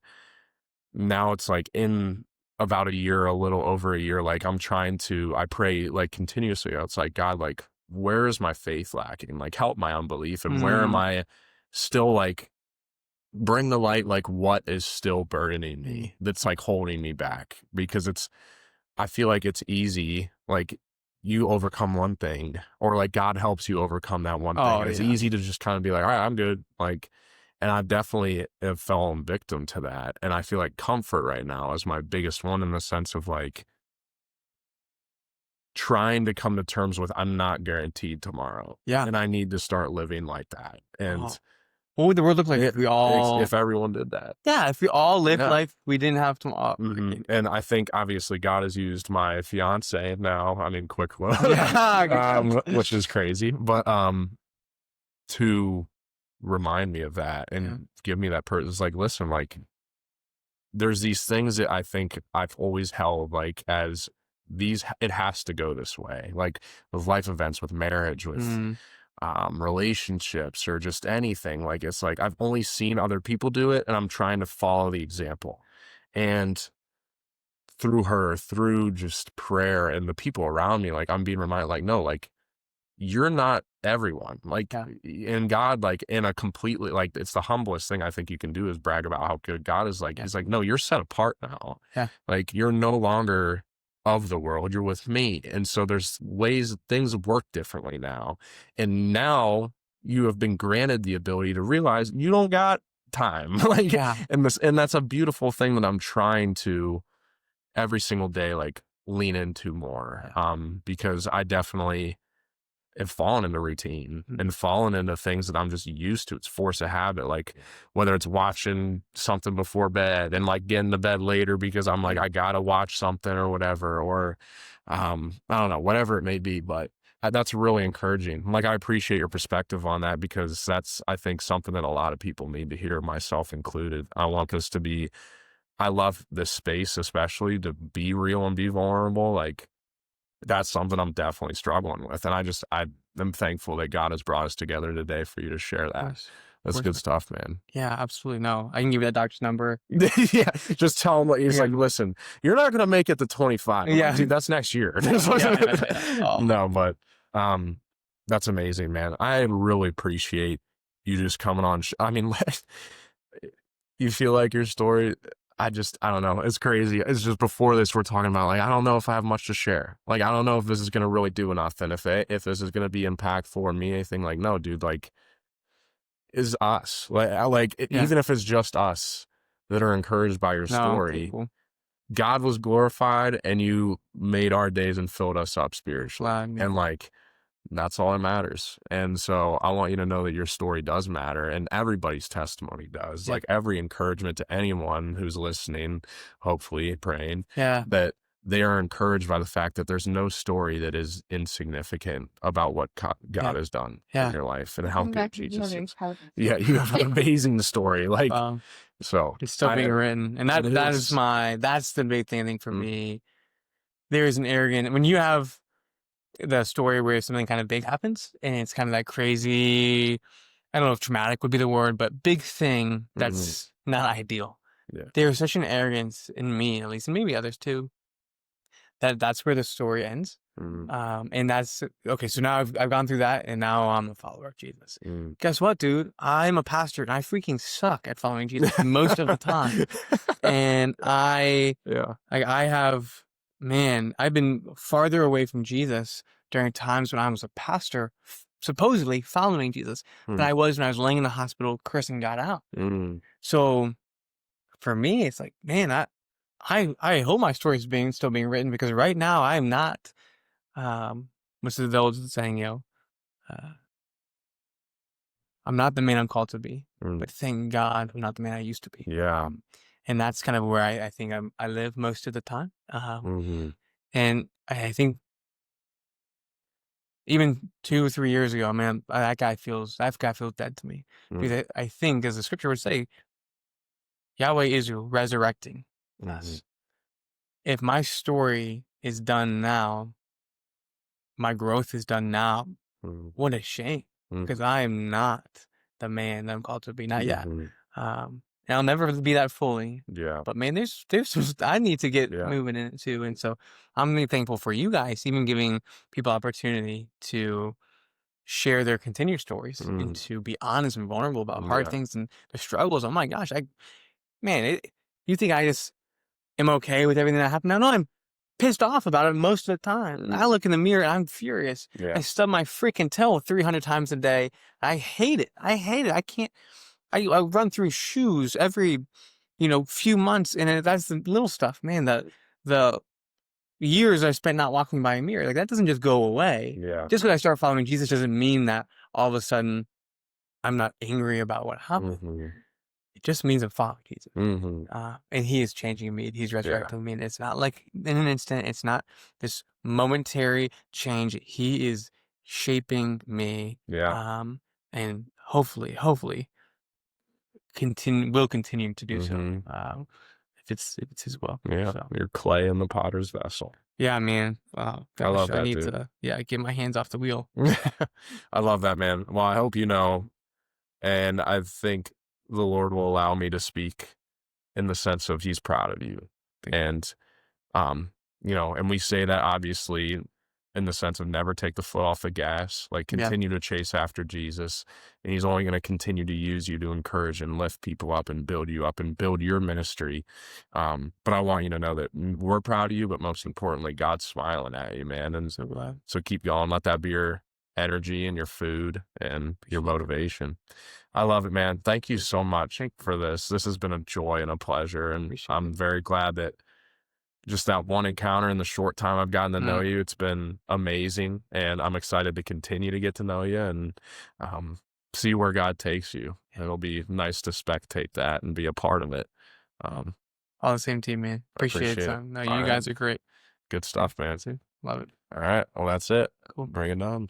now it's like in about a year, a little over a year, like I pray like continuously. It's like, God, like, where is my faith lacking? Like, help my unbelief. And where am mm, I still like, bring the light, like, what is still burdening mm. me that's like holding me back? Because I feel like it's easy. Like, you overcome one thing, or like God helps you overcome that one thing. Oh And it's yeah. easy to just kind of be like, all right, I'm good. Like, and I definitely have fallen victim to that. And I feel like comfort right now is my biggest one in the sense of like trying to come to terms with I'm not guaranteed tomorrow. Yeah. And I need to start living like that. And Oh. What would the world look like if we all if everyone did that. yeah, if we all lived Yeah. life we didn't have to And I think obviously God has used my fiance now, I mean, quick look, yeah, good job. which is crazy, but to remind me of that Yeah. and give me that person. It's like, listen, like there's these things that I think I've always held like as it has to go this way, like with life events, with marriage, with Mm, relationships, or just anything. Like it's like I've only seen other people do it, and I'm trying to follow the example. And through just prayer and the people around me, like I'm being reminded, like, no, like you're not everyone. Like yeah, in God, like in a completely like it's the humblest thing I think you can do is brag about how good God is. Like yeah, he's like, no, you're set apart now. yeah, Like you're no longer of the world, you're with me. And so there's ways things work differently now. And now you have been granted the ability to realize you don't got time. Like yeah, and that's a beautiful thing that I'm trying to every single day like lean into more. yeah. Because I definitely have fallen into routine Mm, and fallen into things that I'm just used to. It's force of habit. Like whether it's watching something before bed and like getting to bed later because I'm like, I gotta watch something or whatever, or I don't know, whatever it may be. But that's really encouraging. Like I appreciate your perspective on that because that's, I think, something that a lot of people need to hear, myself included. I want this to be, I love this space, especially to be real and be vulnerable. Like that's something I'm definitely struggling with. And I'm thankful that God has brought us together today for you to share that. of That's course, good man. stuff, man. Yeah, absolutely. No, I can give you that doctor's number. Yeah. Just tell him, he's Yeah, like, listen, you're not going to make it to 25. I'm like, yeah, dude, that's next year. yeah. Oh, No, but, that's amazing, man. I really appreciate you just coming on. I mean, you feel like your story, I don't know. It's crazy. It's just before this, we're talking about like, I don't know if I have much to share. Like, I don't know if this is going to really do enough. And if this is going to be impactful or mean anything, like, no, dude, like is us like, yeah. even if it's just us that are encouraged by your No, okay, story, cool. God was glorified and you made our days and filled us up spiritually. Glad, yeah, And like, that's all that matters. And so I want you to know that your story does matter and everybody's testimony does. yeah, Like every encouragement to anyone who's listening, hopefully praying yeah. that they are encouraged by the fact that there's no story that is insignificant about what Yeah. God has done in Yeah. your life and how Welcome good back to Jesus another is. intelligence. Yeah, you have an amazing story. Like, so It's still being written. And it that's the big thing, I think, for Mm. me. There is an arrogant, when you have the story where something kind of big happens and it's kind of that crazy, I don't know if traumatic would be the word, but big thing that's not ideal. Yeah. There's such an arrogance in me, at least, and maybe others too, that's where the story ends. And that's okay. So now I've gone through that, and now I'm a follower of Jesus. Guess what, dude? I'm a pastor, and I freaking suck at following Jesus most of the time. And I have, man, I've been farther away from Jesus during times when I was a pastor, supposedly following Jesus, than I was when I was laying in the hospital cursing God out. So for me, it's like, man, I hope my story is still being written, because right now I'm not, what's the old saying, I'm not the man I'm called to be, but thank God I'm not the man I used to be. Yeah. And that's kind of where I think I live most of the time. And I think even 2 or 3 years ago, man, that guy feels dead to me. Because I think, as the scripture would say, Yahweh is resurrecting us. If my story is done now, my growth is done now, what a shame, because I am not the man that I'm called to be, not yet. And I'll never be that fully. Yeah. But man, there's I need to get moving in it too. And so I'm really thankful for you guys, even giving people opportunity to share their continued stories and to be honest and vulnerable about hard things and the struggles. Oh my gosh, you think I just am okay with everything that happened? No, I'm pissed off about it most of the time. I look in the mirror and I'm furious. I stub my freaking toe 300 times a day. I hate it. I can't. I run through shoes every, few months, and that's the little stuff, man. The years I spent not walking by a mirror, like, that doesn't just go away. Yeah. Just because I start following Jesus doesn't mean that all of a sudden I'm not angry about what happened. It just means I'm following Jesus. And he is changing me. He's resurrecting me. And it's not like in an instant. It's not this momentary change. He is shaping me. And hopefully will continue to do so. If it's his will. Yeah. So. You're clay in the potter's vessel. Yeah, man. Wow. I love that, I need dude. to, get my hands off the wheel. I love that, man. Well, I hope you know, and I think the Lord will allow me to speak in the sense of he's proud of you. And, and we say that obviously in the sense of never take the foot off the gas, like continue to chase after Jesus. And he's only going to continue to use you to encourage and lift people up and build you up and build your ministry. But I want you to know that we're proud of you, but most importantly, God's smiling at you, man. And so keep going. Let that be your energy and your food and your motivation. I love it, man. Thank you so much for this. This has been a joy and a pleasure. And I'm very glad that just that one encounter in the short time I've gotten to know you, it's been amazing. And I'm excited to continue to get to know you and see where God takes you. It'll be nice to spectate that and be a part of it. All the same team, man. Appreciate it, son. No, you guys are great. Good stuff, man. Love it. All right. Well, that's it. Cool. Bring it on.